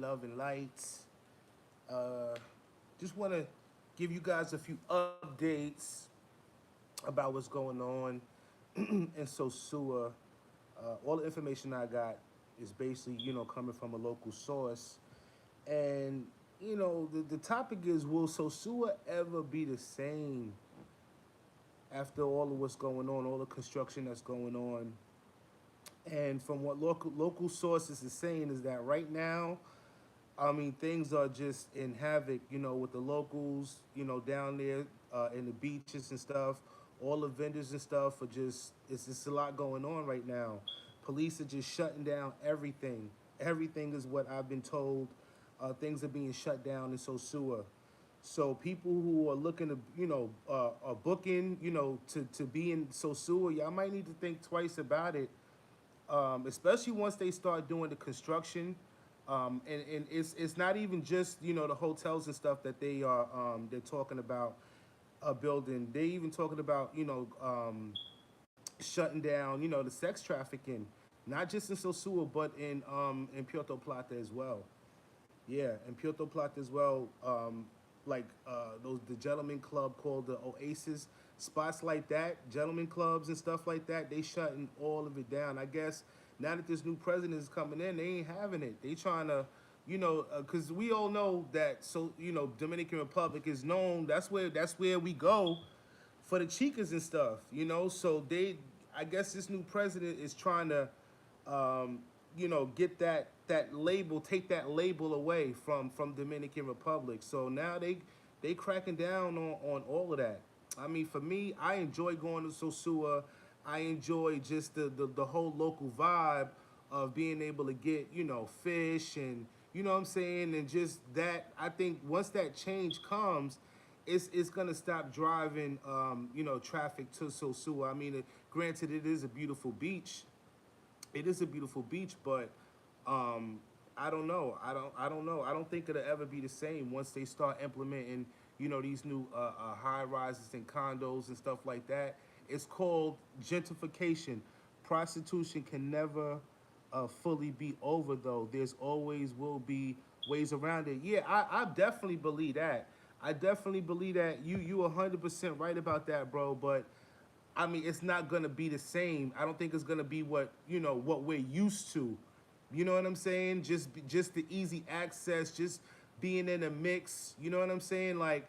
love, and light. Uh, just want to give you guys a few updates about what's going on in Sosua. All the information I got is basically, coming from a local source. And, the topic is, will Sosua ever be the same after all of what's going on, all the construction that's going on? And from what local sources is saying is that right now, I mean, things are just in havoc, with the locals, down there in the beaches and stuff. All the vendors and stuff are it's just a lot going on right now. Police are just shutting down everything. Everything is what I've been told. Things are being shut down in Sosua. So people who are looking to, are booking, to be in Sosua, y'all might need to think twice about it, especially once they start doing the construction. And it's not even just the hotels and stuff that they're talking about building. They even talking about shutting down the sex trafficking, not just in Sosua but in Puerto Plata as well. Yeah, in Puerto Plata as well. Like those the gentleman club called the Oasis, spots like that, gentleman clubs and stuff like that. They shutting all of it down. I guess now that this new president is coming in, they ain't having it. They trying to, because we all know that. So Dominican Republic is known. That's where we go for the chicas and stuff. So I guess this new president is trying to um, get that label, take that label away from Dominican Republic. So now they cracking down on all of that. I mean, for me, I enjoy going to Sosua. I enjoy just the whole local vibe of being able to get fish and what I'm saying, and just that. I think once that change comes, it's gonna stop driving traffic to Sosua. I mean, granted, it is a beautiful beach, but um, I don't know. I don't know. I don't think it'll ever be the same once they start implementing, these new high rises and condos and stuff like that. It's called gentrification. Prostitution can never fully be over, though. There's always will be ways around it. Yeah, I definitely believe that. I definitely believe that you 100% right about that, bro. But I mean, it's not gonna be the same. I don't think it's gonna be what we're used to. You know what I'm saying? Just the easy access, just being in a mix. You know what I'm saying? Like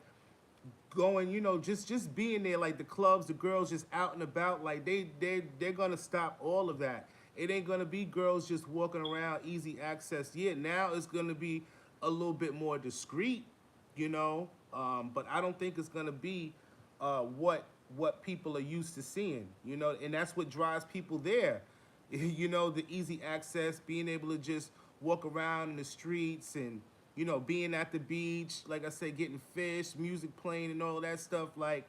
going, just being there, like the clubs, the girls just out and about. Like they're gonna stop all of that. It ain't gonna be girls just walking around easy access. Yeah, now it's gonna be a little bit more discreet, but I don't think it's gonna be what people are used to seeing, and that's what drives people there. The easy access, being able to just walk around in the streets and being at the beach, like I said, getting fish, music playing, and all that stuff. Like,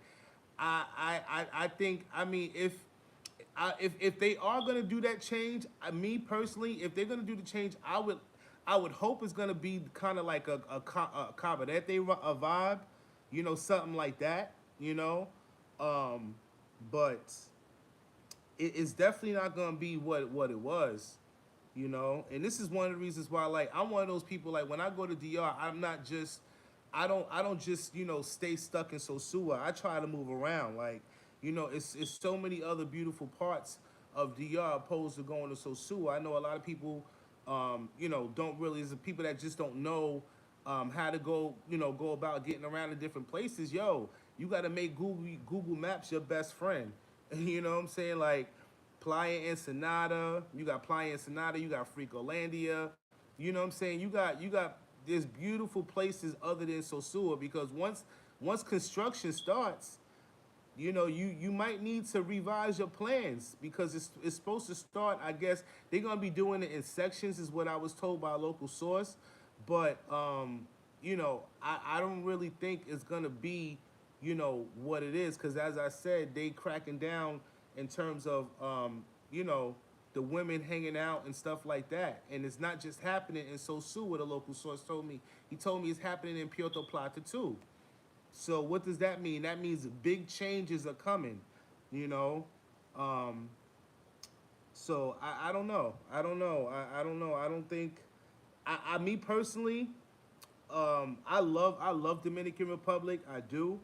I think, I mean, if they are gonna do that change, me personally, if they're gonna do the change, I would hope it's gonna be kind of like a cabaret a vibe, something like that, um, but it's definitely not gonna be what it was, And this is one of the reasons why, like, I'm one of those people. Like, when I go to DR, I'm not just, I don't just stay stuck in Sosua. I try to move around. Like, it's so many other beautiful parts of DR opposed to going to Sosua. I know a lot of people, don't really. Is the people that just don't know how to go about getting around to different places. Yo, you got to make Google Maps your best friend. You know what I'm saying? Like Playa Ensenada, you got Playa Ensenada, you got Freakolandia. You know what I'm saying? You got there's beautiful places other than Sosua, because once construction starts, you might need to revise your plans, because it's supposed to start. I guess they're gonna be doing it in sections, is what I was told by a local source. But I don't really think it's gonna be what it is, because as I said, they cracking down in terms of you know the women hanging out and stuff like that. And it's not just happening in Sosu, what a local source told me. He told me it's happening in Puerto Plata too. So what does that mean? That means big changes are coming, you know. So I don't know. I don't know. I don't know. I don't think. Me personally, I love Dominican Republic. I do.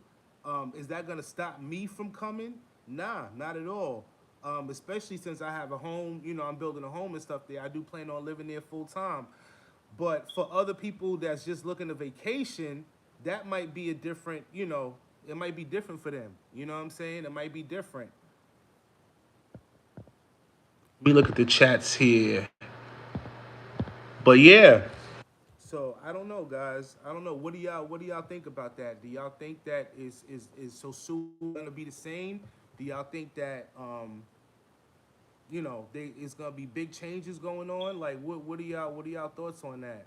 Is that gonna stop me from coming? Nah, not at all. Especially since I have a home. You know, I'm building a home and stuff there. I do plan on living there full time. But for other people that's just looking to vacation, that might be a different. You know, it might be different for them. You know what I'm saying? It might be different. Let me look at the chats here. But yeah. So I don't know, guys. I don't know. What do y'all think about that? Do y'all think that is Sosua gonna be the same? Do y'all think that it's gonna be big changes going on? Like what are y'all thoughts on that?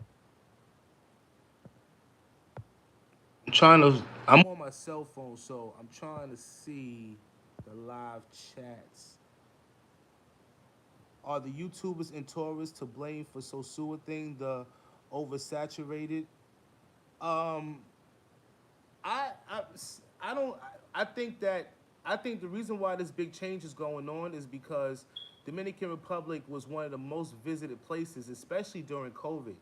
I'm on my cell phone, so I'm trying to see the live chats. Are the YouTubers and tourists to blame for Sosua thing, the oversaturated? Um, I I I don't. I think that I think the reason why this big change is going on is because Dominican Republic was one of the most visited places, especially during COVID.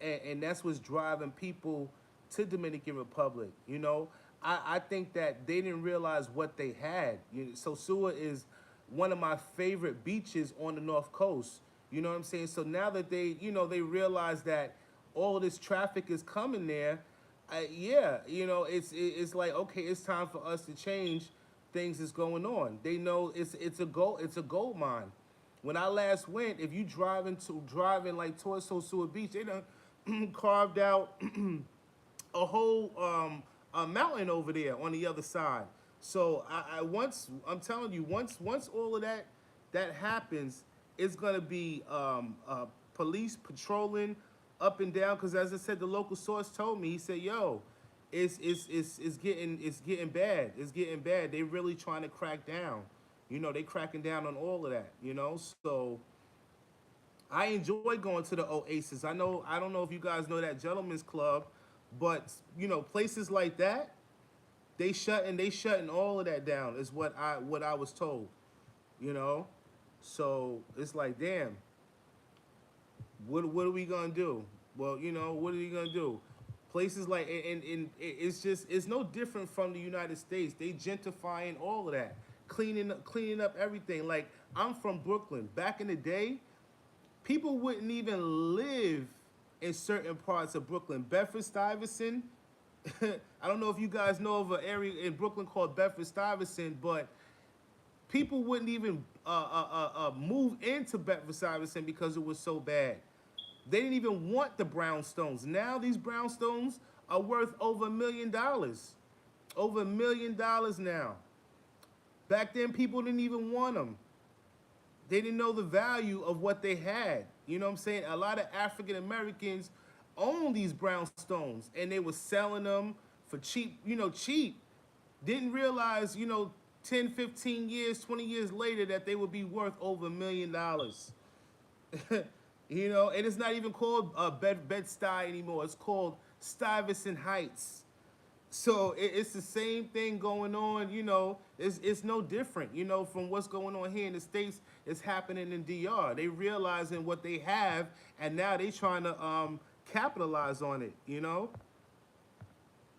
And that's what's driving people to Dominican Republic. I think that they didn't realize what they had. Sosua is one of my favorite beaches on the North Coast. You know what I'm saying? So now that they realize that all of this traffic is coming there, yeah, it's like okay, it's time for us to change things that's going on. They know it's a gold mine. When I last went, if you driving like towards Sosua Beach, they done carved out a whole a mountain over there on the other side. So I once I'm telling you, once all of that happens, it's gonna be police patrolling up and down. Because as I said, the local source told me, he said, "Yo, it's getting bad. It's getting bad. They really trying to crack down. They cracking down on all of that. So I enjoy going to the Oasis. I don't know if you guys know that gentleman's club, but places like that, they shutting all of that down is what I was told, you know? So it's like, damn, what are we gonna do? Well, what are you gonna do? Places like and it's no different from the United States. They gentrifying all of that, cleaning up everything. Like I'm from Brooklyn. Back in the day, people wouldn't even live in certain parts of Brooklyn. Bedford Stuyvesant. I don't know if you guys know of an area in Brooklyn called Bedford Stuyvesant, but people wouldn't even move into Bedford Stuyvesant because it was so bad. They didn't even want the brownstones. Now these brownstones are worth over $1 million. Over $1 million now. Back then, people didn't even want them. They didn't know the value of what they had. You know what I'm saying? A lot of African Americans own these brownstones and they were selling them for cheap, cheap. Didn't realize, 10, 15 years, 20 years later that they would be worth over $1 million. And it's not even called Bed-Stuy anymore. It's called Stuyvesant Heights. So it's the same thing going on. It's no different. From what's going on here in the states. It's happening in DR. They realizing what they have, and now they trying to capitalize on it.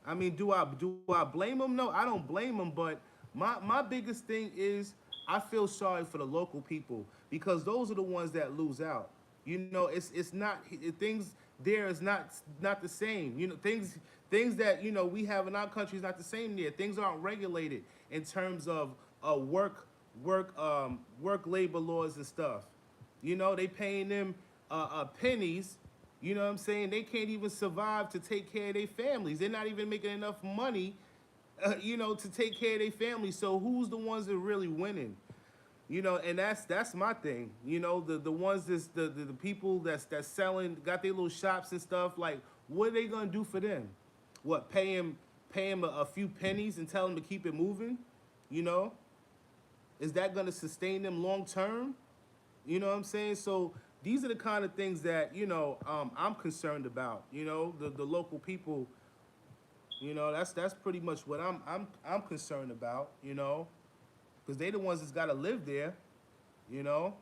I mean, do I blame them? No, I don't blame them. But my biggest thing is I feel sorry for the local people because those are the ones that lose out. It's not things there is not the same. Things that we have in our country is not the same there. Things aren't regulated in terms of work labor laws and stuff. They paying them pennies. You know what I'm saying? They can't even survive to take care of their families. They're not even making enough money, to take care of their families. So who's the ones that are really winning? And that's my thing. The ones the people that's selling, got their little shops and stuff. Like, what are they gonna do for them? What, pay him a few pennies and tell them to keep it moving? You know, is that gonna sustain them long term? You know what I'm saying? So these are the kind of things that I'm concerned about. The local people. That's pretty much what I'm concerned about. Because they the ones that's got to live there. You know,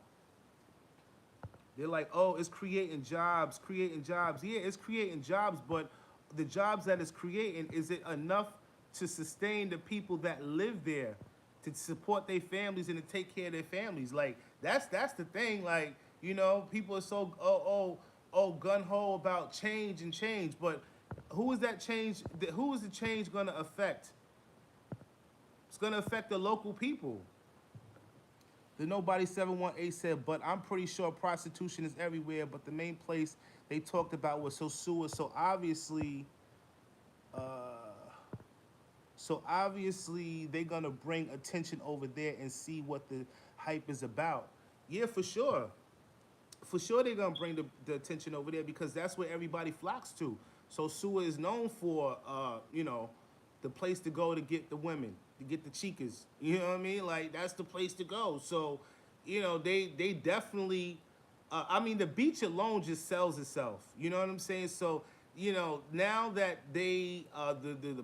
They're like, oh, it's creating jobs, creating jobs. Yeah, it's creating jobs, but the jobs that it's creating, is it enough to sustain the people that live there, to support their families and to take care of their families? Like that's the thing. Like, people are so gun ho about change and change, but who is that change? Who is the change gonna affect? It's gonna affect the local people. The Nobody 718 said, but I'm pretty sure prostitution is everywhere, but the main place they talked about was sosua. So obviously they're gonna bring attention over there and see what the hype is about. Yeah, for sure. For sure they're gonna bring the attention over there because that's where everybody flocks to. So Sua is known for the place to go to get the women, to get the chicas. You know what I mean? Like that's the place to go. So, they definitely I mean the beach alone just sells itself. You know what I'm saying? So, now that the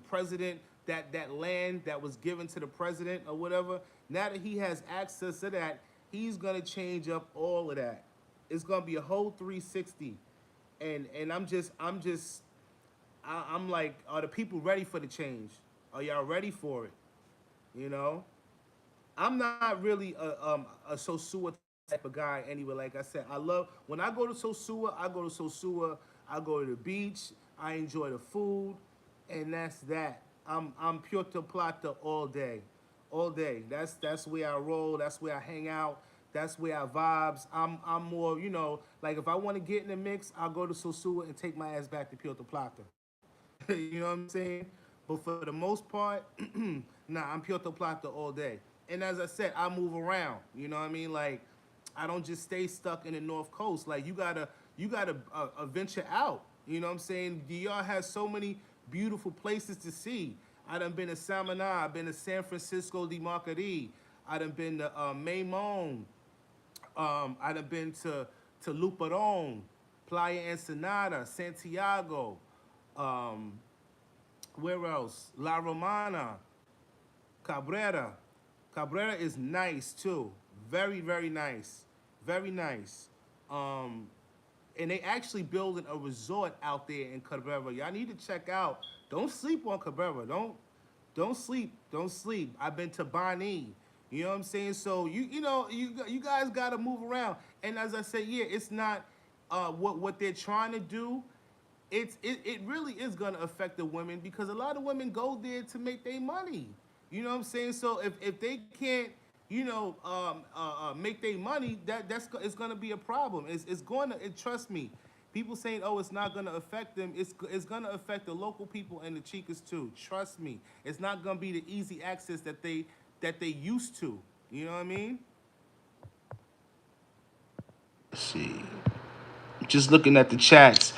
president, that land that was given to the president or whatever, now that he has access to that, he's gonna change up all of that. It's gonna be a whole 360, and I'm like, are the people ready for the change? Are y'all ready for it? You know, I'm not really a Sosua type of guy anyway. Like I said, I love when I go to Sosua. I go to Sosua. I go to the beach. I enjoy the food, and that's that. I'm Puerto Plata all day, all day. That's where I roll. That's where I hang out. That's where I vibes. I'm more, like if I want to get in the mix, I'll go to Sosua and take my ass back to Puerto Plata. You know what I'm saying? But for the most part, nah, I'm Puerto Plata all day. And as I said, I move around. You know what I mean? Like, I don't just stay stuck in the North Coast. Like, you gotta venture out. You know what I'm saying? DR has so many beautiful places to see. I done been to Samana. I've been to San Francisco de Marcari. I done been to Maymon. I done been to Luperon, Playa Ensenada, Santiago. Um, where else? La Romana, Cabrera. Cabrera is nice too. Very, very nice. Very nice. Um, and they actually building a resort out there in Cabrera. Y'all need to check out. Don't sleep on Cabrera. Don't sleep. Don't sleep. I've been to Bani. You know what I'm saying? So you guys gotta move around. And as I said, yeah, it's not what they're trying to do. It really is gonna affect the women because a lot of women go there to make their money. You know what I'm saying? So if they can't, make their money, it's gonna be a problem. It's going to trust me. People saying, "Oh, it's not gonna affect them." It's gonna affect the local people and the chicas too. Trust me. It's not gonna be the easy access that they used to. You know what I mean? Let's see. Just looking at the chats.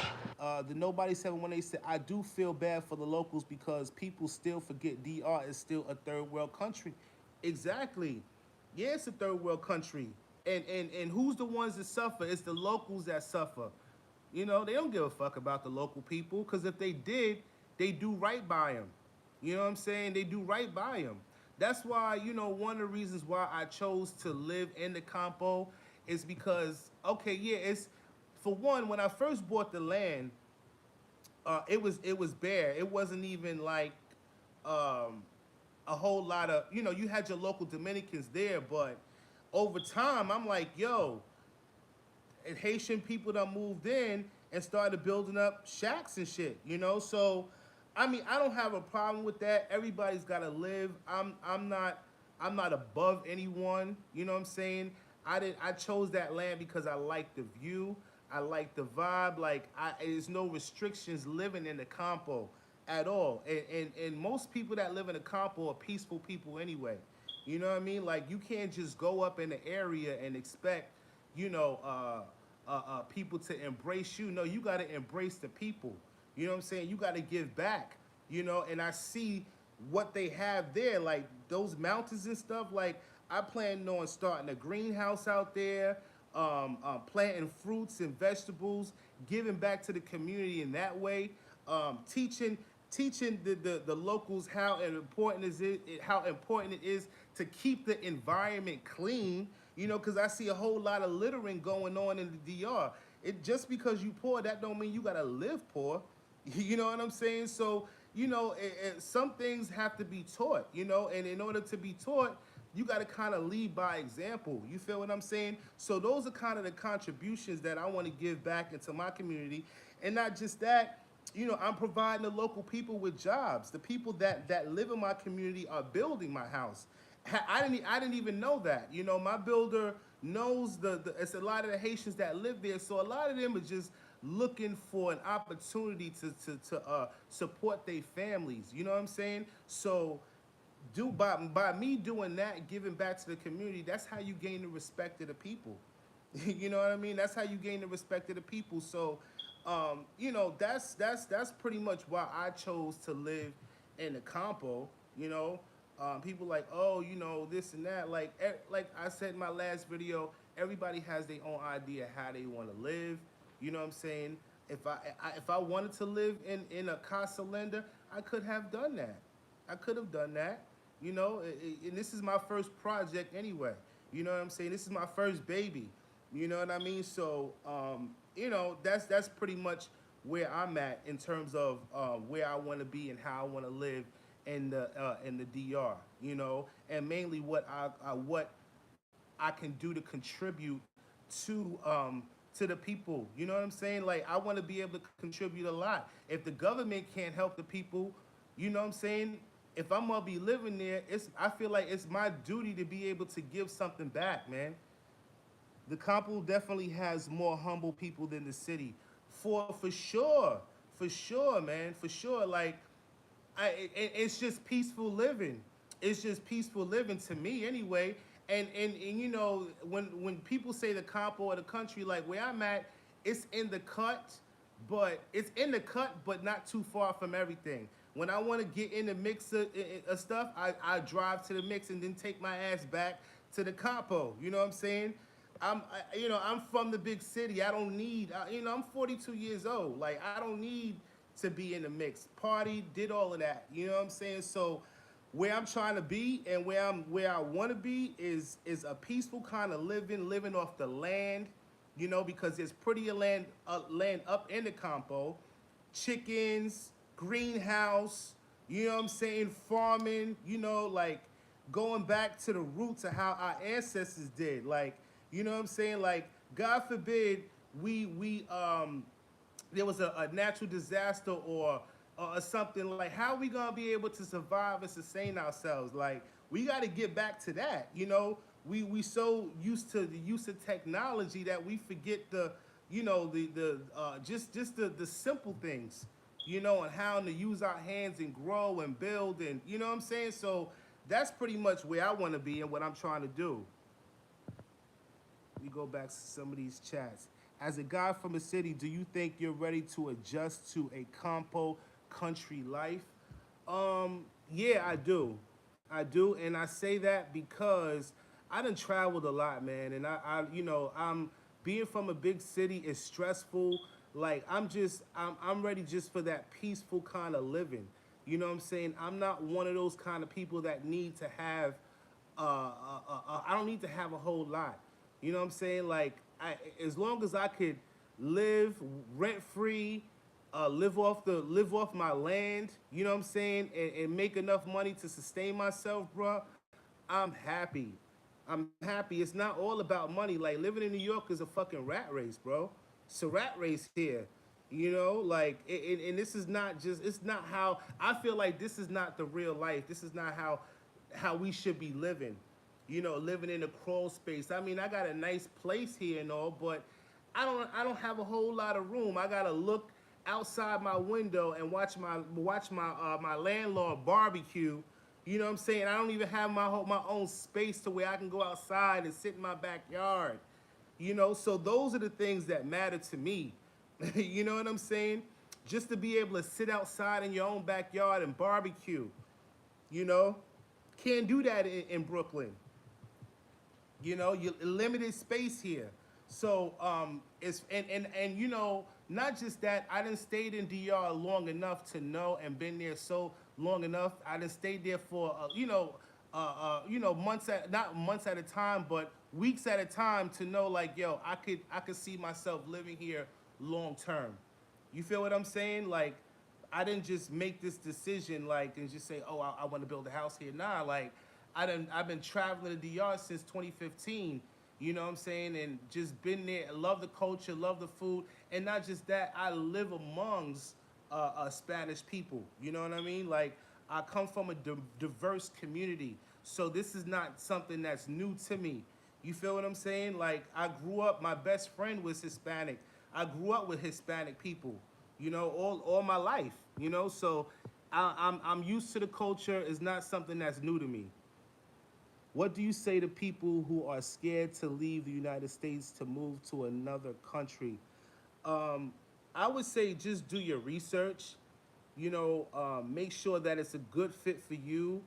The Nobody 718 said, I do feel bad for the locals because people still forget DR is still a third world country. Exactly. Yeah, it's a third world country. And who's the ones that suffer? It's the locals that suffer. They don't give a fuck about the local people because if they did, they do right by them. You know what I'm saying? They do right by them. That's why, one of the reasons why I chose to live in the Campo is because, okay, yeah, it's for one, when I first bought the land, it was bare. It wasn't even like um, a whole lot of you had your local Dominicans there, but over time I'm like, yo, and Haitian people that moved in and started building up shacks and shit. So I mean, I don't have a problem with that. Everybody's got to live. I'm not above anyone. You know what I'm saying? I chose that land because I like the view. I like the vibe. Like there's no restrictions living in the Campo at all. And most people that live in the Campo are peaceful people anyway. You know what I mean? Like you can't just go up in the area and expect, people to embrace you. No, you got to embrace the people. You know what I'm saying? You got to give back. And I see what they have there, like those mountains and stuff. Like I plan on starting a greenhouse out there, planting fruits and vegetables, giving back to the community in that way, teaching the locals how important it is to keep the environment clean. Because I see a whole lot of littering going on in the DR. It just because you poor, that don't mean you gotta live poor. You know what I'm saying? So some things have to be taught. And in order to be taught, you got to kind of lead by example. You feel what I'm saying? So those are kind of the contributions that I want to give back into my community, and not just that. I'm providing the local people with jobs. The people that live in my community are building my house. I didn't even know that. My builder knows it's a lot of the Haitians that live there, so a lot of them are just looking for an opportunity to support their families. You know what I'm saying? So by me doing that, giving back to the community, that's how you gain the respect of the people. You know what I mean? That's how you gain the respect of the people. So, that's pretty much why I chose to live in the campo. People like, oh, this and that. Like I said in my last video, everybody has their own idea how they want to live. You know what I'm saying? If I wanted to live in a casa lender, I could have done that. I could have done that. And this is my first project anyway. You know what I'm saying? This is my first baby. You know what I mean? So, that's pretty much where I'm at in terms of where I want to be and how I want to live in the DR. And mainly what I can do to contribute to to the people. You know what I'm saying? Like I want to be able to contribute a lot. If the government can't help the people, you know what I'm saying? If I'm gonna be living there, I feel like it's my duty to be able to give something back, man. The Campo definitely has more humble people than the city, for sure, man, for sure. Like, it's just peaceful living. It's just peaceful living to me, anyway. And when people say the Campo or the country, like where I'm at, it's in the cut, but not too far from everything. When I want to get in the mix of stuff, I drive to the mix and then take my ass back to the Campo. You know what I'm saying? I'm from the big city. I don't need, I'm 42 years old. Like, I don't need to be in the mix. Party, did all of that. You know what I'm saying? So, where I'm trying to be and where I want to be is a peaceful kind of living off the land. Because there's prettier land up in the Campo, chickens, greenhouse. You know what I'm saying? Farming. Like going back to the roots of how our ancestors did. Like, you know what I'm saying? Like, God forbid we there was a natural disaster or something. Like, how are we gonna be able to survive and sustain ourselves? Like, we got to get back to that. We so used to the use of technology that we forget the simple things. And how to use our hands and grow and build, and you know what I'm saying. So that's pretty much where I want to be and what I'm trying to do. We go back to some of these chats. As a guy from a city, do you think you're ready to adjust to a Campo country life? Yeah, I do. I do, and I say that because I done traveled a lot, man, and I'm being from a big city is stressful. Like I'm ready just for that peaceful kind of living. You know what I'm saying? I'm not one of those kind of people that need to have. I don't need to have a whole lot. You know what I'm saying? Like as long as I could live rent free, live off my land. You know what I'm saying? And make enough money to sustain myself, bro. I'm happy. I'm happy. It's not all about money. Like living in New York is a fucking rat race, bro. It's a rat race here. Like, and this is not just. It's not how I feel like. This is not the real life. This is not how we should be living. Living in a crawl space. I mean, I got a nice place here and all, but I don't have a whole lot of room. I gotta look outside my window and watch my landlord barbecue. You know what I'm saying? I don't even have my own space to where I can go outside and sit in my backyard. So those are the things that matter to me. You know what I'm saying? Just to be able to sit outside in your own backyard and barbecue. You know, can't do that in Brooklyn. You limited space here. So it's and not just that. I done stayed in DR long enough to know and been there so long enough. I done stayed there for months not months at a time, but weeks at a time to know like, yo, I could see myself living here long term. You feel what I'm saying? Like, I didn't just make this decision like and just say, oh, I want to build a house here. Nah, like, I've been traveling to DR since 2015. You know what I'm saying? And just been there. Love the culture, love the food, and not just that. I live amongst Spanish people. You know what I mean? Like, I come from a diverse community, so this is not something that's new to me. You feel what I'm saying? Like, I grew up. My best friend was Hispanic. I grew up with Hispanic people. You know, all my life. You know, so I'm used to the culture. It's not something that's new to me. What do you say to people who are scared to leave the United States to move to another country? Um, I would say just do your research. You know, make sure that it's a good fit for you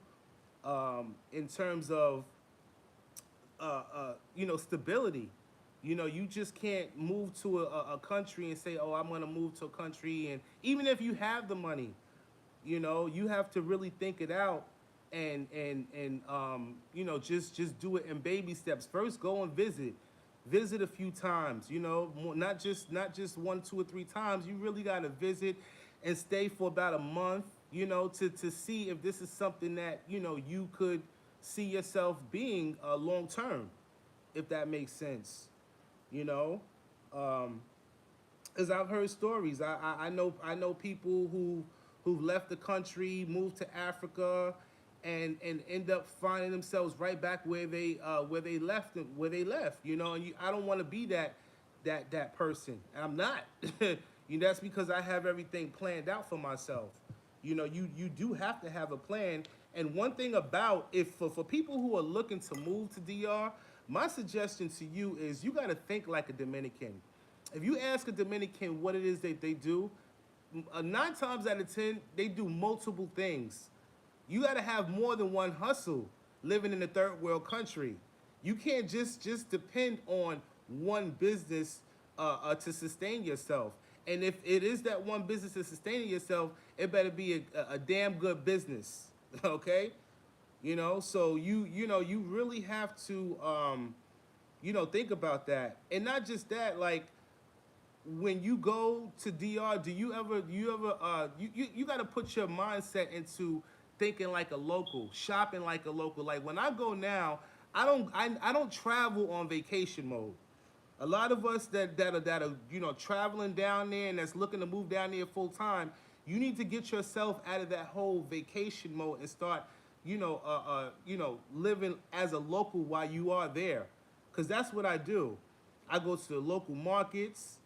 in terms of you know, stability. You know, you just can't move to a country and say, oh, I'm going to move to a country. And even if you have the money, you know, you have to really think it out and you know, just do it in baby steps. First, go and visit a few times. You know, not just one, 2 or 3 times. You really got to visit and stay for about a month. You know, to see if this is something that, you know, you could see yourself being long term, if that makes sense. You know, um, as I've heard stories. I know people who've left the country, moved to Africa, and end up finding themselves right back where they left. You know, and I don't want to be that person. I'm not. You know, that's because I have everything planned out for myself. You know, you do have to have a plan. And one thing about, if for people who are looking to move to DR, my suggestion to you is you got to think like a Dominican. If you ask a Dominican what it is that they do, 9 times out of 10 they do multiple things. You got to have more than one hustle living in a third world country. You can't just depend on one business to sustain yourself. And if it is that one business to sustain yourself, it better be a damn good business. Okay, you know. So you know, you really have to you know, think about that. And not just that, like, when you go to DR, do you ever you got to put your mindset into thinking like a local, shopping like a local. Like, when I go now, I don't travel on vacation mode. A lot of us that are, you know, traveling down there and that's looking to move down there full time, you need to get yourself out of that whole vacation mode and start, you know, living as a local while you are there, because that's what I do. I go to the local markets.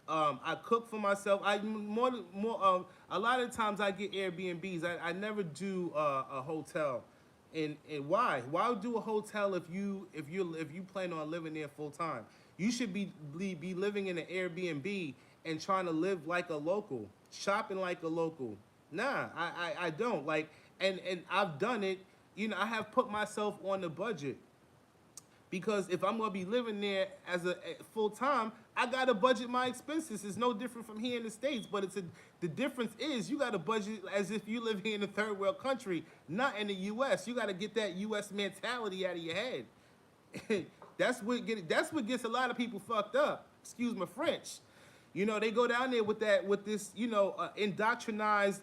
I cook for myself. A lot of times I get Airbnbs. I never do a hotel. And why? Why do a hotel if you plan on living there full time? You should be living in an Airbnb and trying to live like a local, shopping like a local. Nah, I don't like, and I've done it. You know, I have put myself on the budget, because if I'm gonna be living there as a full time, I gotta budget my expenses. It's no different from here in the States, but the difference is you gotta budget as if you live here in a third world country, not in the U.S. You gotta get that U.S. mentality out of your head. That's what gets a lot of people fucked up. Excuse my French. You know, they go down there with this, you know, indoctrinized,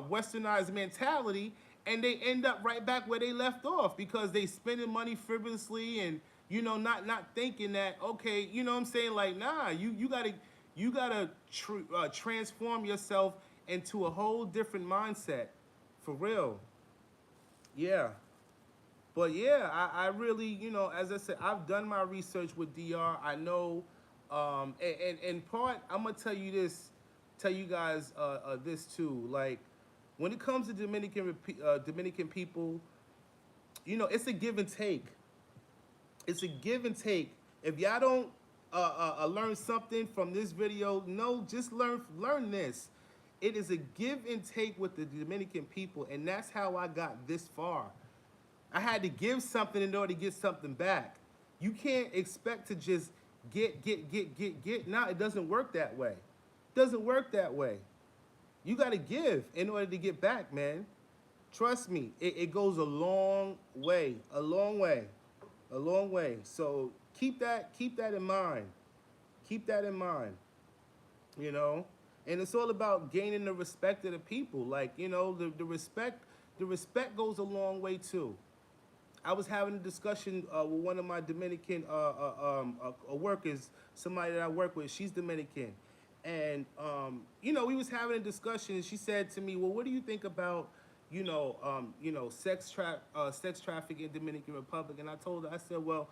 westernized mentality, and they end up right back where they left off, because they spending money frivolously, and, you know, not thinking that, okay, you know what I'm saying, like, nah, you gotta transform yourself into a whole different mindset, for real. Yeah. But yeah, I really, you know, as I said, I've done my research with DR. I know, and in part, I'm gonna tell you guys this too. Like, when it comes to Dominican people, you know, it's a give and take. It's a give and take. If y'all don't learn something from this video, no, just learn this. It is a give and take with the Dominican people, and that's how I got this far. I had to give something in order to get something back. You can't expect to just get. No, it doesn't work that way. It doesn't work that way. You got to give in order to get back, man. Trust me, it goes a long way. A long way. A long way. So keep that in mind. Keep that in mind. You know, and it's all about gaining the respect of the people. Like, the respect goes a long way too. I was having a discussion with one of my Dominican workers, somebody that I work with. She's Dominican, and we was having a discussion, and she said to me, "Well, what do you think about, sex trafficking in Dominican Republic?" And I told her, I said, "Well,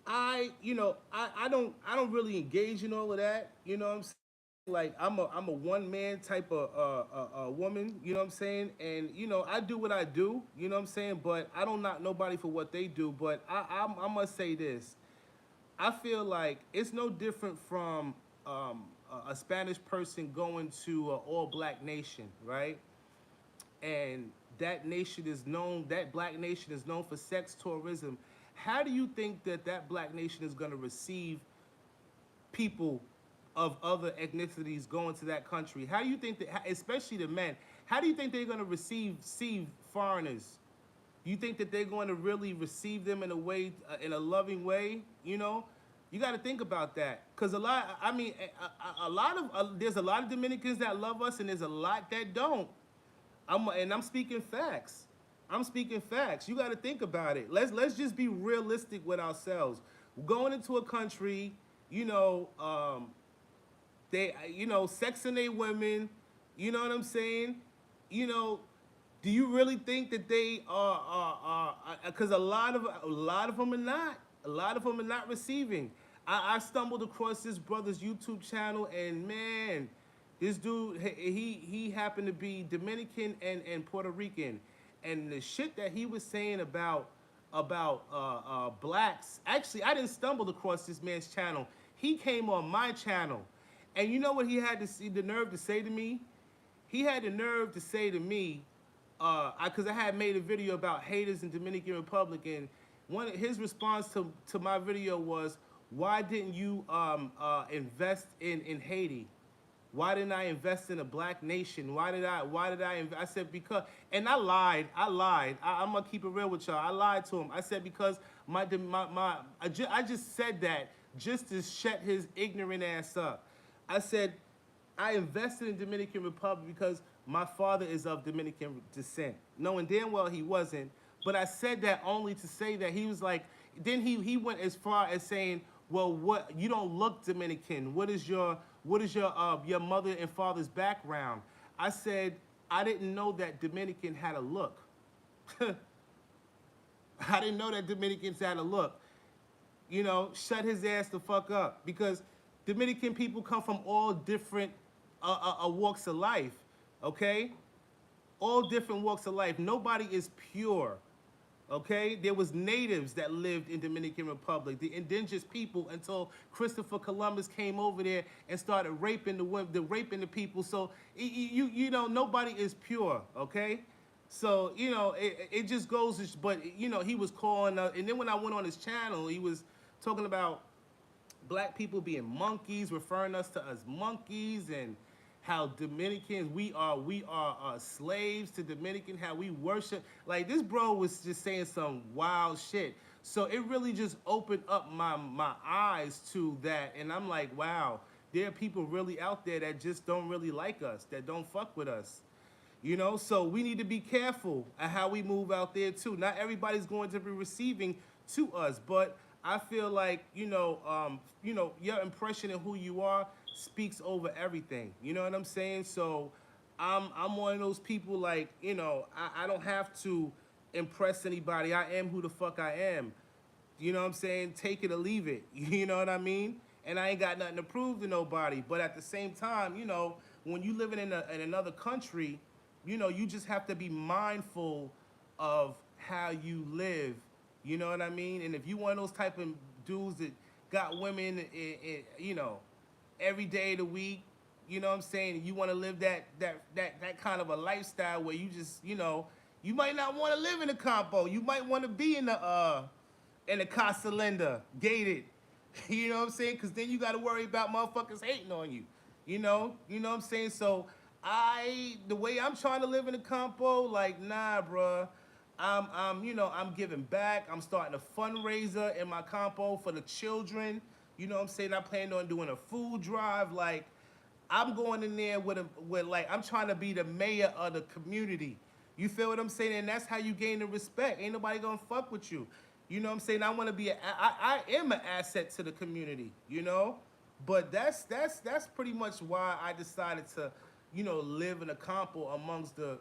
I don't really engage in all of that. You know what I'm saying? Like I'm a one man type of woman. You know what I'm saying? And I do what I do. You know what I'm saying? But I don't knock nobody for what they do. But I must say this. I feel like it's no different from a Spanish person going to an all black nation, right? And that black nation is known for sex tourism. How do you think that black nation is going to receive people of other ethnicities going to that country? How do you think that, especially the men, how do you think they're going to receive foreigners? You think that they're going to really receive them in a way, in a loving way? You got to think about that, because a lot of there's a lot of Dominicans that love us, and there's a lot that don't. I'm speaking facts. I'm speaking facts. You got to think about it. Let's just be realistic with ourselves. Going into a country, they sexing their women. You know what I'm saying? You know, do you really think that they are? Because a lot of them are not. A lot of them are not receiving. I stumbled across this brother's YouTube channel, and man, this dude, he happened to be Dominican and Puerto Rican, and the shit that he was saying about blacks. Actually, I didn't stumble across this man's channel. He came on my channel, and you know what he had to see the nerve to say to me? He had the nerve to say to me, because I had made a video about haters in Dominican Republic, and one of his response to my video was, "Why didn't you invest in Haiti? Why didn't I invest in a black nation? I said, because, and I lied. I'm gonna keep it real with y'all. I lied to him. I said, because I just said that just to shut his ignorant ass up. I said, I invested in Dominican Republic because my father is of Dominican descent, knowing damn well he wasn't. But I said that only to say that he was like, then he went as far as saying, well, what, you don't look Dominican. What is your mother and father's background? I said, I didn't know that Dominican had a look. I didn't know that Dominicans had a look. Shut his ass the fuck up, because Dominican people come from all different walks of life, okay? All different walks of life. Nobody is pure. Okay, there was natives that lived in Dominican Republic, the indigenous people, until Christopher Columbus came over there and started raping the women, raping the people. So nobody is pure. Okay, so it just goes. But he was calling, and then when I went on his channel, he was talking about black people being monkeys, referring us to as monkeys, and how Dominicans, we are slaves to Dominican, how we worship. Like, this bro was just saying some wild shit. So it really just opened up my eyes to that. And I'm like, wow, there are people really out there that just don't really like us, that don't fuck with us. So we need to be careful at how we move out there too. Not everybody's going to be receiving to us, but I feel like, your impression of who you are speaks over everything. You know what I'm saying? So I'm one of those people, like, I don't have to impress anybody. I am who the fuck I am. You know what I'm saying? Take it or leave it. You know what I mean? And I ain't got nothing to prove to nobody. But at the same time, when you living in another country, you just have to be mindful of how you live. You know what I mean? And if you one of those type of dudes that got women, every day of the week, you know what I'm saying? You want to live that kind of a lifestyle where you just, you might not want to live in a campo. You might want to be in the Casa Linda, gated. You know what I'm saying? Because then you got to worry about motherfuckers hating on you. You know what I'm saying? So the way I'm trying to live in a campo, like, nah, bruh. I'm giving back. I'm starting a fundraiser in my compo for the children. You know what I'm saying? I plan on doing a food drive. Like, I'm going in there with like I'm trying to be the mayor of the community. You feel what I'm saying? And that's how you gain the respect. Ain't nobody gonna fuck with you. You know what I'm saying? I want to be I am an asset to the community. You know, but that's pretty much why I decided to, live in a compo amongst the,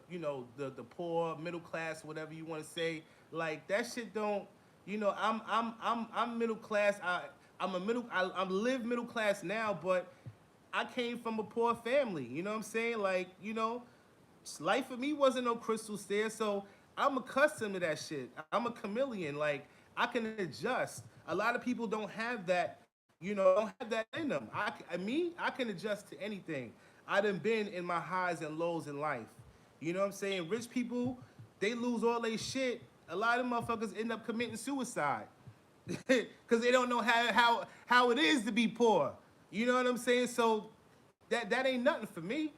the poor, middle class, whatever you want to say. Like that shit don't, I'm middle class. I live middle class now, but I came from a poor family. You know what I'm saying? Like, life for me wasn't no crystal stair, so I'm accustomed to that shit. I'm a chameleon. Like, I can adjust. A lot of people don't have that, don't have that in them. I can adjust to anything. I done been in my highs and lows in life. You know what I'm saying? Rich people, they lose all their shit. A lot of motherfuckers end up committing suicide because they don't know how it is to be poor. You know what I'm saying? So that ain't nothing for me.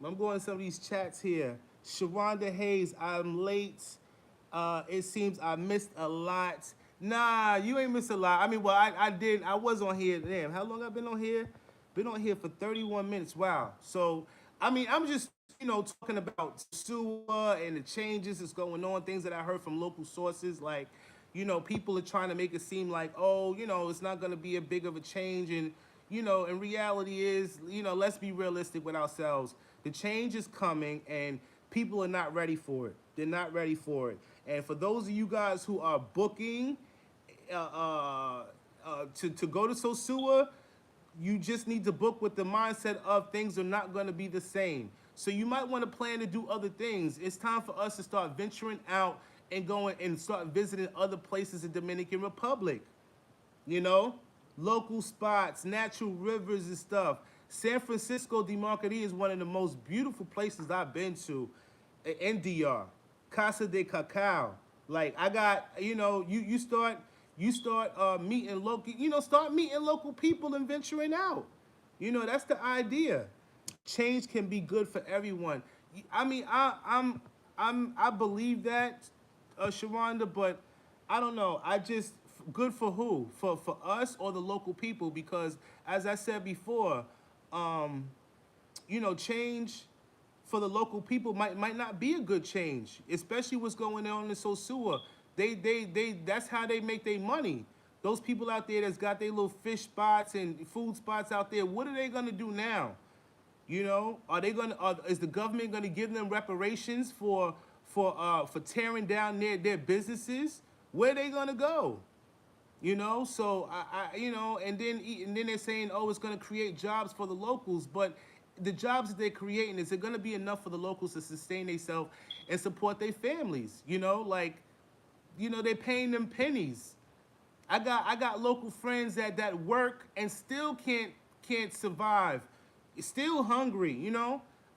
I'm going to some of these chats here. Sharonda Hayes, I'm late. It seems I missed a lot. Nah, you ain't missed a lot. I mean, well, I did. I was on here. Damn, how long I been on here? Been on here for 31 minutes. Wow. So, I mean, I'm just, talking about sosua and the changes that's going on, things that I heard from local sources. Like, people are trying to make it seem like, oh, it's not going to be a big of a change. And, in reality is, let's be realistic with ourselves. The change is coming and people are not ready for it. They're not ready for it. And for those of you guys who are booking to go to Sosua, you just need to book with the mindset of things are not going to be the same. So you might want to plan to do other things. It's time for us to start venturing out and going and start visiting other places in Dominican Republic. Local spots, natural rivers and stuff. San Francisco de Marquerie is one of the most beautiful places I've been to in DR. Casa de Cacao. Like I got, you start meeting local, start meeting local people and venturing out. That's the idea. Change can be good for everyone. I mean, I believe that, Sharonda, but I don't know. I just good for who? For us or the local people? Because as I said before, change for the local people might not be a good change, especially what's going on in Sosua. They that's how they make their money. Those people out there that's got their little fish spots and food spots out there, what are they gonna do now? Are they gonna? Is the government gonna give them reparations for tearing down their businesses? Where are they gonna go? So and then they're saying, oh, it's gonna create jobs for the locals, but the jobs that they're creating, is it gonna be enough for the locals to sustain themselves and support their families? They're paying them pennies. I got local friends that work and still can't survive. Still hungry,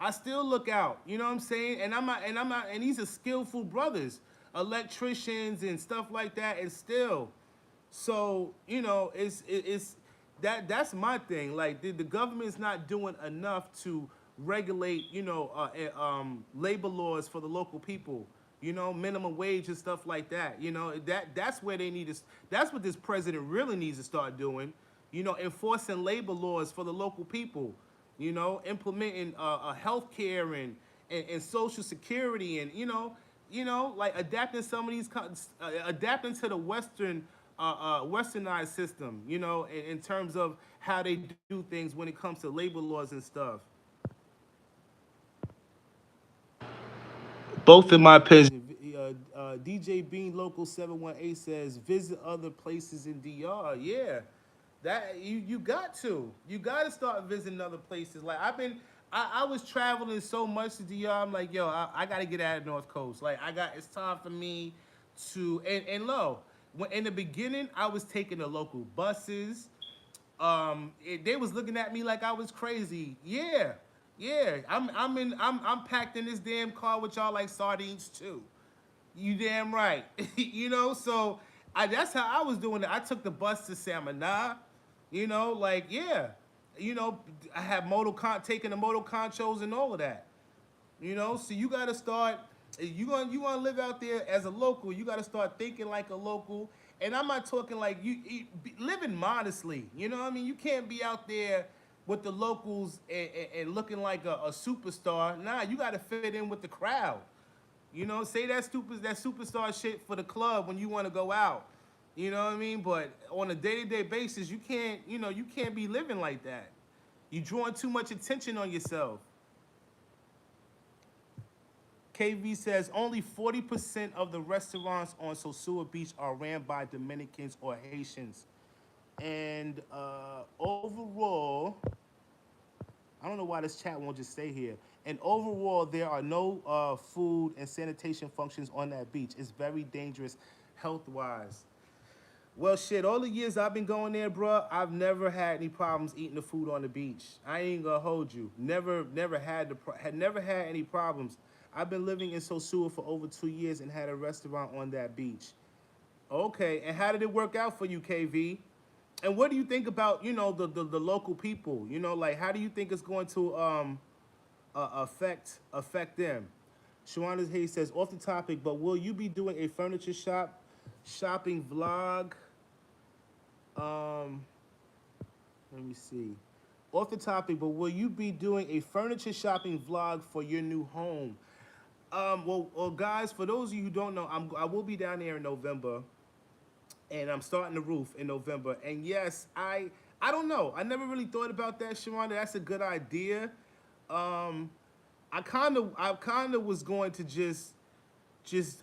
I still look out, you know what I'm saying? And these are skillful brothers, electricians and stuff like that, and still. So, it's that's my thing. Like the government's not doing enough to regulate, labor laws for the local people. Minimum wage and stuff like that. That's where they need to. That's what this president really needs to start doing. Enforcing labor laws for the local people. Implementing health care and social security and like adapting some of these adapting to the westernized system. In terms of how they do things when it comes to labor laws and stuff. Both in my opinion. DJ Bean Local 718 says visit other places in DR. Yeah, that you got to. You got to start visiting other places. Like I was traveling so much to DR. I'm like, yo, I got to get out of North Coast. Like it's time for me to and low. When in the beginning, I was taking the local buses. They was looking at me like I was crazy. Yeah, yeah. I'm packed in this damn car with y'all like sardines too. You damn right. So that's how I was doing it. I took the bus to Samana. Like yeah. I have taking the motor conchos and all of that. So you gotta start You want to live out there as a local. You got to start thinking like a local. And I'm not talking like living modestly. You know what I mean? You can't be out there with the locals and looking like a superstar. Nah, you got to fit in with the crowd. You know, say that superstar shit for the club when you want to go out. You know what I mean? But on a day-to-day basis, you can't be living like that. You drawing too much attention on yourself. KV says only 40% of the restaurants on Sosua Beach are ran by Dominicans or Haitians. And overall, I don't know why this chat won't just stay here. And overall, there are no food and sanitation functions on that beach. It's very dangerous health wise. Well, shit, all the years I've been going there, bro, I've never had any problems eating the food on the beach. I ain't gonna hold you. Never had any problems. I've been living in Sosua for over 2 years and had a restaurant on that beach. Okay, and how did it work out for you, KV? And what do you think about the local people? Like how do you think it's going to affect them? Shawana Hayes says off the topic, but will you be doing a furniture shopping vlog? Um, Let me see. Off the topic, but will you be doing a furniture shopping vlog for your new home? Well, guys, for those of you who don't know, I will be down there in November, and I'm starting the roof in November. And yes, I don't know. I never really thought about that, Sharonda. That's a good idea. Um, I kind of was going to just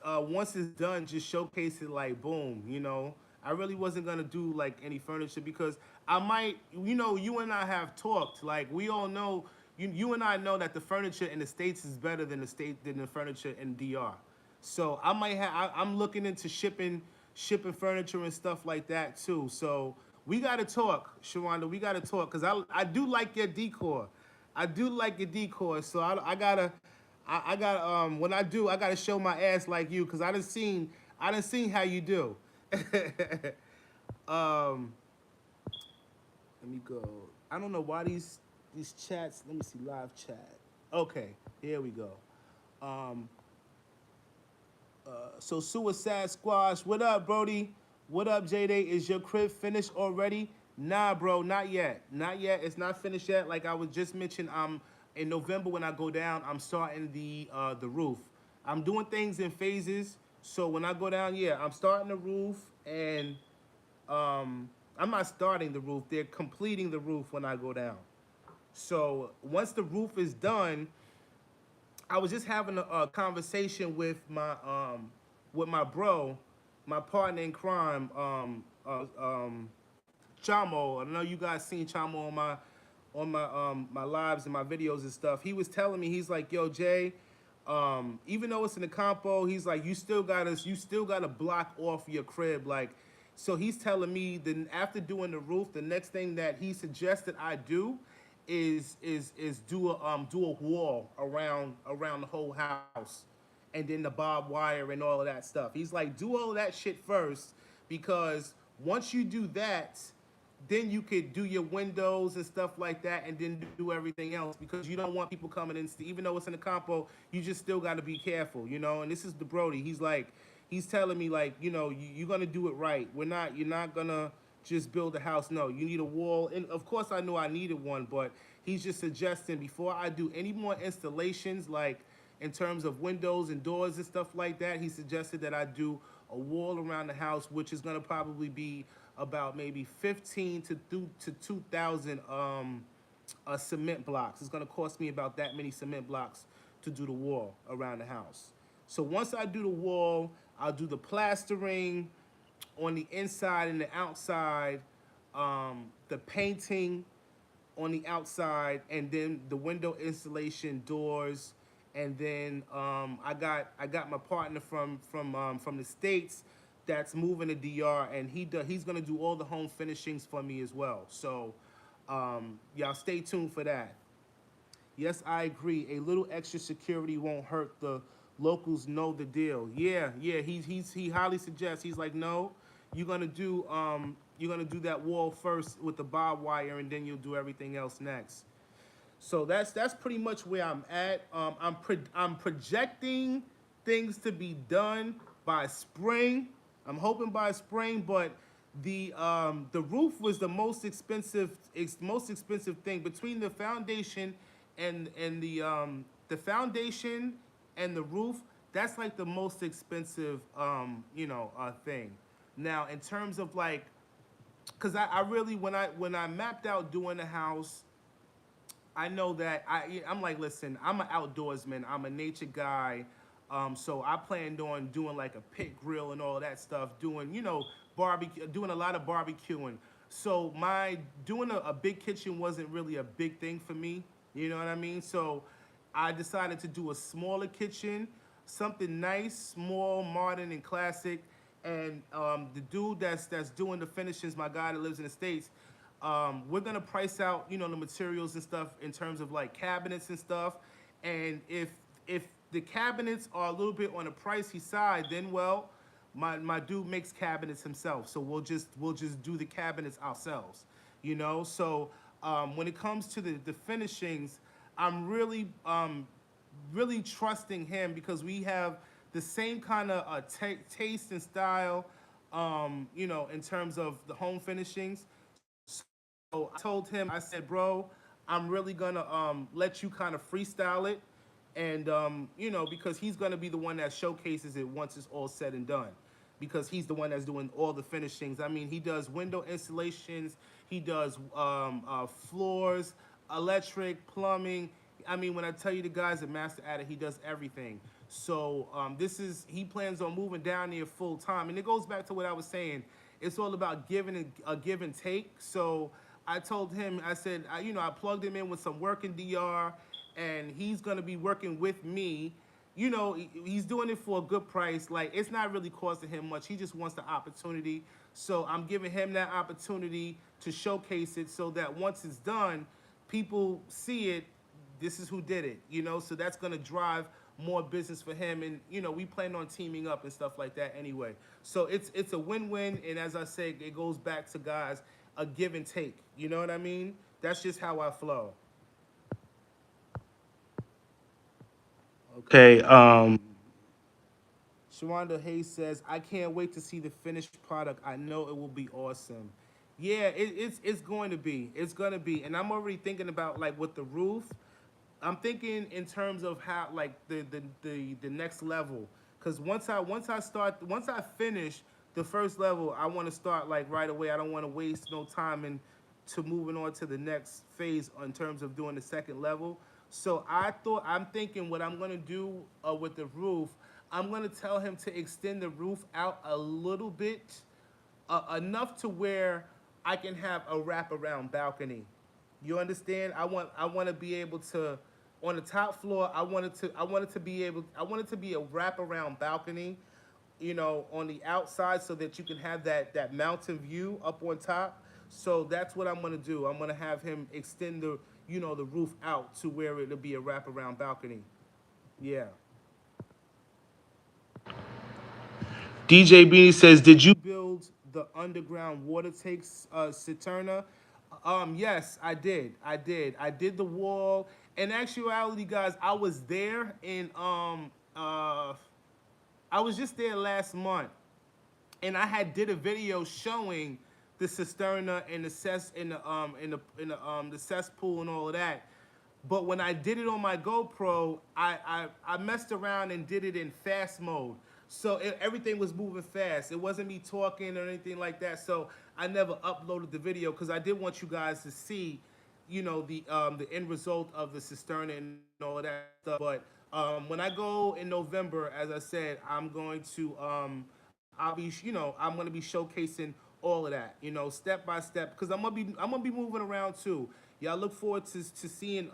once it's done, just showcase it like boom. I really wasn't gonna do like any furniture because I might, you and I have talked. Like we all know, you and I know that the furniture in the states is better than the furniture in DR. So I'm looking into shipping furniture and stuff like that too. So we gotta talk, Sharonda. We gotta talk because I do like your decor. I do like your decor. So I gotta when I do I gotta show my ass like you because I done seen how you do. um, Let me go. I don't know why these chats. Let me see live chat. Okay, here we go. Um, so Suicide Squash, what up, Brody? What up, J Day? Is your crib finished already? Nah, bro, not yet. Not yet. It's not finished yet. Like I was just mentioned, in November when I go down, I'm starting the roof. I'm doing things in phases. So when I go down, yeah, I'm starting the roof, and I'm not starting the roof. They're completing the roof when I go down. So once the roof is done, I was just having a conversation with my bro, my partner in crime, Chamo. I know you guys seen Chamo on my lives and my videos and stuff. He was telling me, he's like, yo, Jay, even though it's in the compo, he's like, you still gotta block off your crib. Like, so he's telling me that after doing the roof, the next thing that he suggested I do is do a wall around the whole house, and then the barbed wire and all of that stuff. He's like, do all of that shit first, because once you do that, then you could do your windows and stuff like that, and then do everything else, because you don't want people coming in. Even though it's in the compo, you just still got to be careful. And this is the Brody. He's telling me like, you're gonna do it right. You're not gonna just build a house. No, you need a wall. And of course, I knew I needed one, but he's just suggesting before I do any more installations, like in terms of windows and doors and stuff like that, he suggested that I do a wall around the house, which is gonna probably be about maybe 15 to 2,000 cement blocks. It's gonna cost me about that many cement blocks to do the wall around the house. So once I do the wall, I'll do the plastering on the inside and the outside, the painting on the outside, and then the window installation, doors, and then I got my partner from the states that's moving to DR, and he's gonna do all the home finishings for me as well. So y'all stay tuned for that. Yes, I agree. A little extra security won't hurt. The locals know the deal. Yeah, yeah. He highly suggests. He's like, no, you're gonna do that wall first with the barbed wire, and then you'll do everything else next. So that's pretty much where I'm at. I'm projecting. things to be done by spring. I'm hoping by spring, but the roof was the most expensive thing between the foundation and the foundation and the roof. That's like the most expensive thing. Now in terms of like, cause I really when I mapped out doing the house, I know that I'm like, listen, I'm an outdoorsman. I'm a nature guy. So I planned on doing like a pit grill and all that stuff, doing, barbecue, doing a lot of barbecuing. So my doing a big kitchen wasn't really a big thing for me. You know what I mean? So I decided to do a smaller kitchen, something nice, small, modern, and classic. And the dude that's doing the finishings, my guy that lives in the States, we're gonna price out, the materials and stuff in terms of like cabinets and stuff. And if the cabinets are a little bit on the pricey side, then well, my dude makes cabinets himself, so we'll just do the cabinets ourselves. So when it comes to the finishings, I'm really trusting him because we have the same kind of taste and style, in terms of the home finishings. So I told him, I said, bro, I'm really gonna let you kind of freestyle it, and because he's gonna be the one that showcases it once it's all said and done, because he's the one that's doing all the finishings. I mean, he does window installations, he does floors, electric, plumbing. I mean, when I tell you the guy's a master at it, he does everything. So he plans on moving down there full time, and it goes back to what I was saying. It's all about giving a give and take. So I told him, I said, I plugged him in with some work in DR, and he's gonna be working with me. He's doing it for a good price. Like, it's not really costing him much. He just wants the opportunity. So I'm giving him that opportunity to showcase it so that once it's done, people see it. This is who did it. So that's gonna drive more business for him, and we plan on teaming up and stuff like that anyway. So it's a win-win, and as I say, it goes back to guys, a give and take. You know what I mean? That's just how I flow. Okay. Shawanda Hayes says, I can't wait to see the finished product. I know it will be awesome. Yeah, it's going to be. It's going to be. And I'm already thinking about like with the roof. I'm thinking in terms of how like the next level. Cause once I finish the first level, I want to start like right away. I don't want to waste no time and to moving on to the next phase in terms of doing the second level. So I'm thinking what I'm gonna do with the roof. I'm gonna tell him to extend the roof out a little bit, enough to where I can have a wraparound balcony. You understand? I want to be able to, on the top floor. I want it to be a wraparound balcony, on the outside, so that you can have that mountain view up on top. So that's what I'm gonna do. I'm gonna have him extend the roof out to where it'll be a wraparound balcony. Yeah. DJ Beanie says, "Did you build the underground water takes, Cisterna?" Yes, I did. I did the wall. In actuality, guys, I was there in I was just there last month, and I had did a video showing the cisterna and the cess in the cesspool and all of that. But when I did it on my GoPro, I messed around and did it in fast mode. So everything was moving fast. It wasn't me talking or anything like that. So I never uploaded the video because I did want you guys to see, the end result of the cisterna and all of that stuff. But when I go in November, as I said, I'm gonna be showcasing all of that, step by step, because I'm gonna be moving around too. Y'all look forward to seeing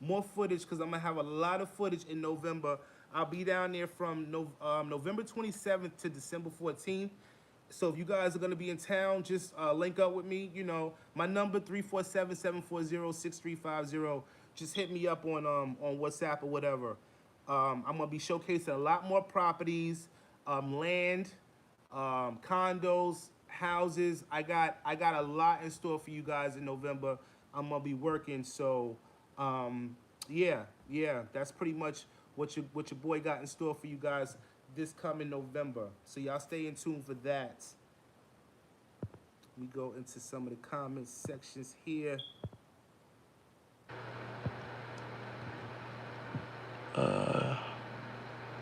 more footage, because I'm gonna have a lot of footage in November. I'll be down there from November 27th to December 14th. So if you guys are gonna be in town, just link up with me. My number 347-740-6350. Just hit me up on WhatsApp or whatever. I'm gonna be showcasing a lot more properties, land, condos, houses. I got a lot in store for you guys in November. I'm gonna be working. So yeah, that's pretty much what your boy got in store for you guys this coming November. So y'all stay in tune for that. We go into some of the comment sections here.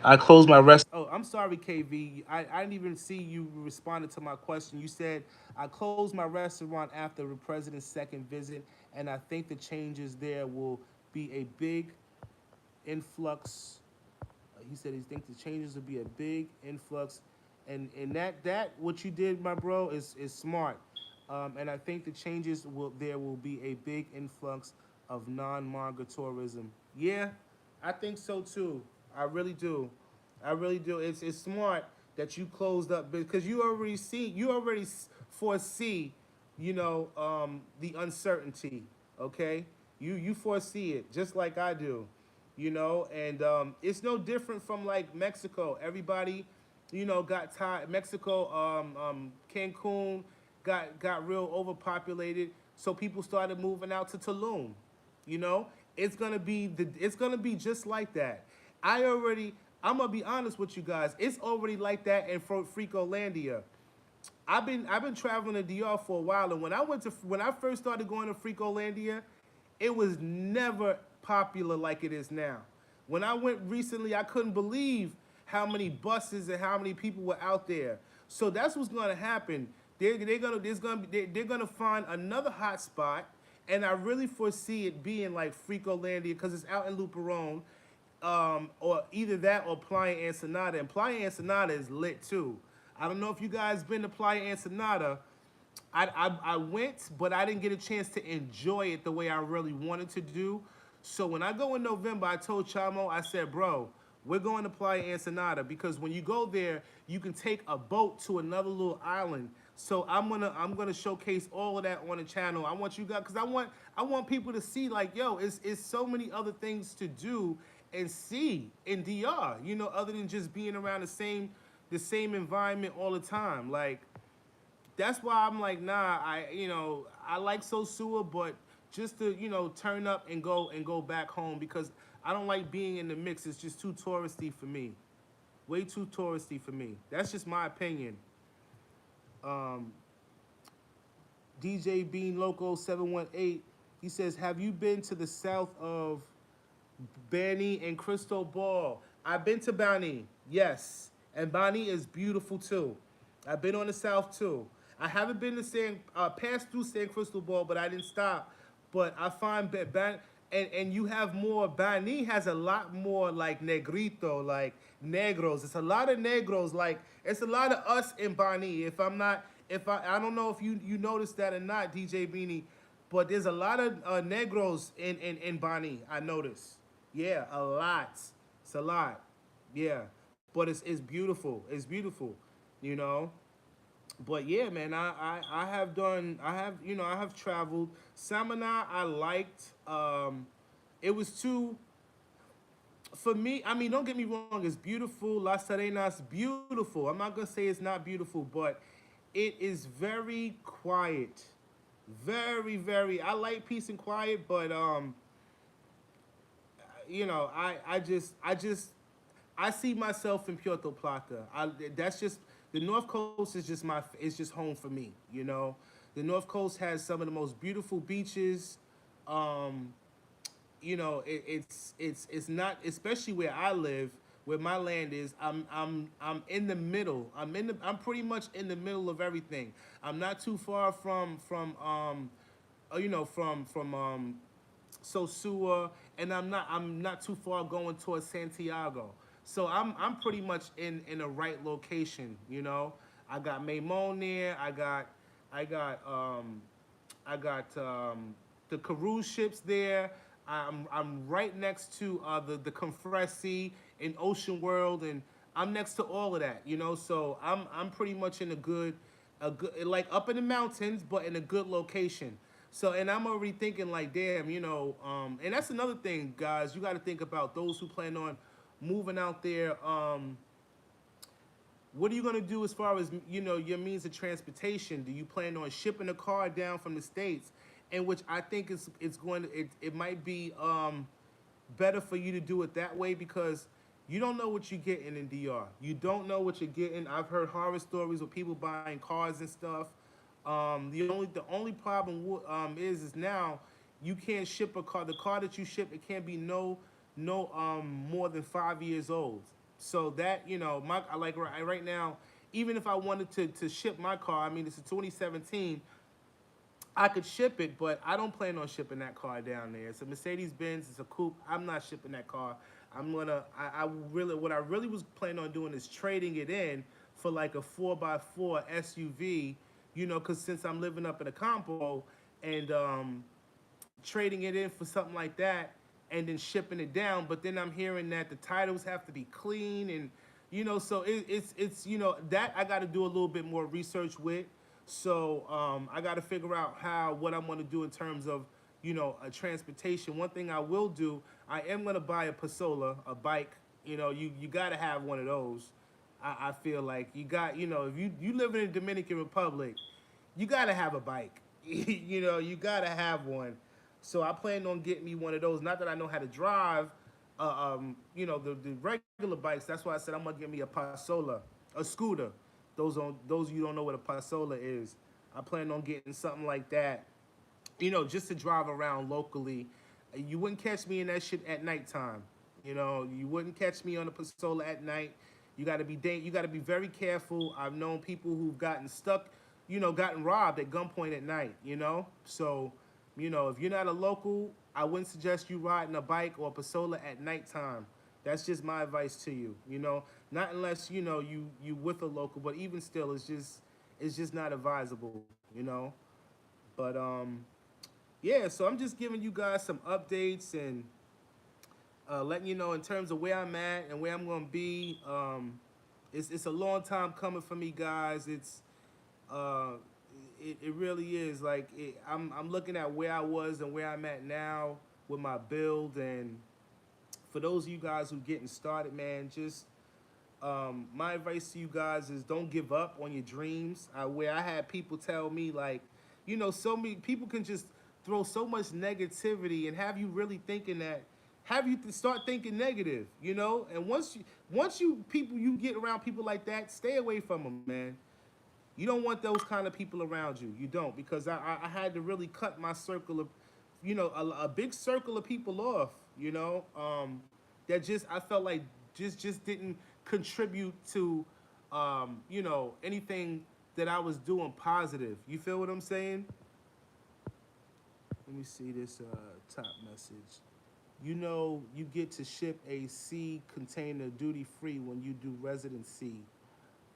I closed my rest. Oh, I'm sorry, KV. I didn't even see you responded to my question. You said I closed my restaurant after the president's second visit, and I think the changes there will be a big influx. He said he thinks the changes will be a big influx, and that what you did, my bro, is smart. And I think the changes will there will be a big influx of non-manga tourism. Yeah, I think so too. I really do. I really do. It's smart that you closed up because you already foresee, the uncertainty. Okay, you foresee it just like I do, and it's no different from like Mexico. Everybody, got tired. Mexico, Cancun got real overpopulated, so people started moving out to Tulum. You know, it's gonna be just like that. I'm gonna be honest with you guys. It's already like that in Freakolandia. I've been traveling to DR for a while, and when I first started going to Freakolandia, it was never popular like it is now. When I went recently, I couldn't believe how many buses and how many people were out there. So that's what's gonna happen. They're gonna find another hot spot, and I really foresee it being like Freakolandia because it's out in Luperon, or either that or Playa Ensenada. And Playa Ensenada is lit too. I don't know if you guys been to Playa Ensenada. I went, but I didn't get a chance to enjoy it the way I really wanted to do. So when I go in November, I told Chamo, I said, bro, we're going to Playa Ensenada because when you go there, you can take a boat to another little island. So I'm gonna showcase all of that on the channel. I want you guys because I want people to see like, yo, it's so many other things to do and see in DR. Other than just being around the same environment all the time. Like that's why I'm like, nah, I like Sosua, but just to, turn up and go back home because I don't like being in the mix. It's just too touristy for me. Way too touristy for me. That's just my opinion. Um, DJ Bean Loco 718, he says, have you been to the south of Bani and Crystal Ball? I've been to Bani, yes. And Bani is beautiful too. I've been on the south too. I haven't been to passed through San Crystal Ball, but I didn't stop. But I find and you have more. Bani has a lot more like negrito, like negros. It's a lot of negros. Like it's a lot of us in Bani. I don't know if you noticed that or not, DJ Beanie, but there's a lot of negros in Bani. I noticed. Yeah, a lot. It's a lot. Yeah, but it's beautiful. It's beautiful, you know. But yeah, man, I have done. I have traveled. Samana, I liked. It was too for me. I mean, don't get me wrong. It's beautiful. Las Serenas, beautiful. I'm not gonna say it's not beautiful, but it is very quiet. Very, very. I like peace and quiet, but I see myself in Puerto Plata. That's just the North Coast is just it's just home for me. The North Coast has some of the most beautiful beaches. Um, it's not, especially where I live, where my land is. I'm in the middle. I'm pretty much in the middle of everything. I'm not too far from Sosua, and I'm not too far going towards Santiago. So I'm pretty much in the right location. I got Maymon there. I got the cruise ships there. I'm right next to the Compressy in Ocean World, and I'm next to all of that. So I'm pretty much in a good like up in the mountains, but in a good location. So, and I'm already thinking like, damn, and that's another thing, guys. You got to think about those who plan on moving out there. What are you gonna do as far as your means of transportation? Do you plan on shipping a car down from the states? In which I think it's going to it might be better for you to do it that way because you don't know what you're getting in DR. You don't know what you're getting. I've heard horror stories of people buying cars and stuff. The only problem is now you can't ship a car. The car that you ship, it can't be no more than 5 years old. So that my like right now, even if I wanted to ship my car, I mean it's a 2017. I could ship it, but I don't plan on shipping that car down there. It's a Mercedes Benz. It's a coupe. I'm not shipping that car. What I really was planning on doing is trading it in for like a 4x4 SUV, because since I'm living up in a compo and trading it in for something like that and then shipping it down. But then I'm hearing that the titles have to be clean and so it's that I got to do a little bit more research with. So I got to figure out what I'm going to do in terms of a transportation. One thing I will do, I am going to buy a Pasola, a bike. You got to have one of those. I feel like if you live in the Dominican Republic, you got to have a bike. You got to have one. So I plan on getting me one of those. Not that I know how to drive, the regular bikes. That's why I said I'm gonna get me a Pasola, a scooter. Those you don't know what a Pasola is. I plan on getting something like that, just to drive around locally. You wouldn't catch me in that shit at nighttime. You wouldn't catch me on a Pasola at night. You gotta be very careful. I've known people who've gotten stuck, gotten robbed at gunpoint at night. So if you're not a local, I wouldn't suggest you riding a bike or a Pasola at nighttime. That's just my advice to you. Not unless you with a local, but even still, it's just not advisable. But yeah. So I'm just giving you guys some updates and letting you know in terms of where I'm at and where I'm gonna be. It's a long time coming for me, guys. Uh, it really is I'm looking at where I was and where I'm at now with my build. And for those of you guys who getting started, man, just my advice to you guys is don't give up on your dreams. Where I had people tell me so many people can just throw so much negativity and have you really thinking that have you start thinking negative, and once you get around people like that, stay away from them, man. You don't want those kind of people around you. You don't, because I had to really cut my circle of, a big circle of people off. That just I felt like just didn't contribute to, anything that I was doing positive. You feel what I'm saying? Let me see this top message. You get to ship a C container duty free when you do residency.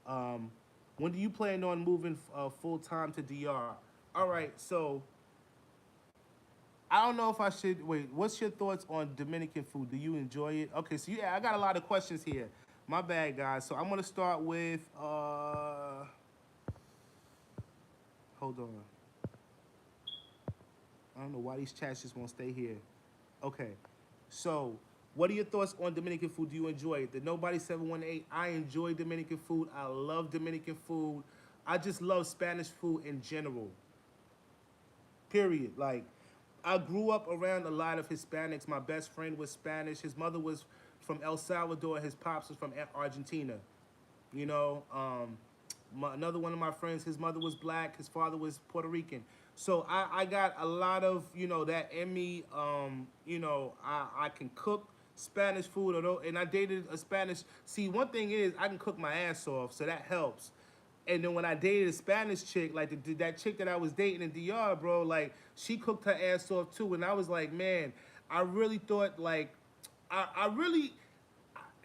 Um, when do you plan on moving full time to DR? All right, so I don't know if I should wait. What's your thoughts on Dominican food? Do you enjoy it? Okay, so yeah, I got a lot of questions here. My bad, guys. So I'm gonna start with. Hold on. I don't know why these chats just won't stay here. Okay, so what are your thoughts on Dominican food? Do you enjoy it? The Nobody 718. I enjoy Dominican food. I love Dominican food. I just love Spanish food in general. Period. Like, I grew up around a lot of Hispanics. My best friend was Spanish. His mother was from El Salvador. His pops was from Argentina. You know, another one of my friends, his mother was black. His father was Puerto Rican. So I got a lot of, that in me. I can cook Spanish food, and I dated a Spanish. See, one thing is I can cook my ass off, so that helps. And then when I dated a Spanish chick, like that chick that I was dating in DR, bro, like she cooked her ass off too. And I was like, man, I really thought I really,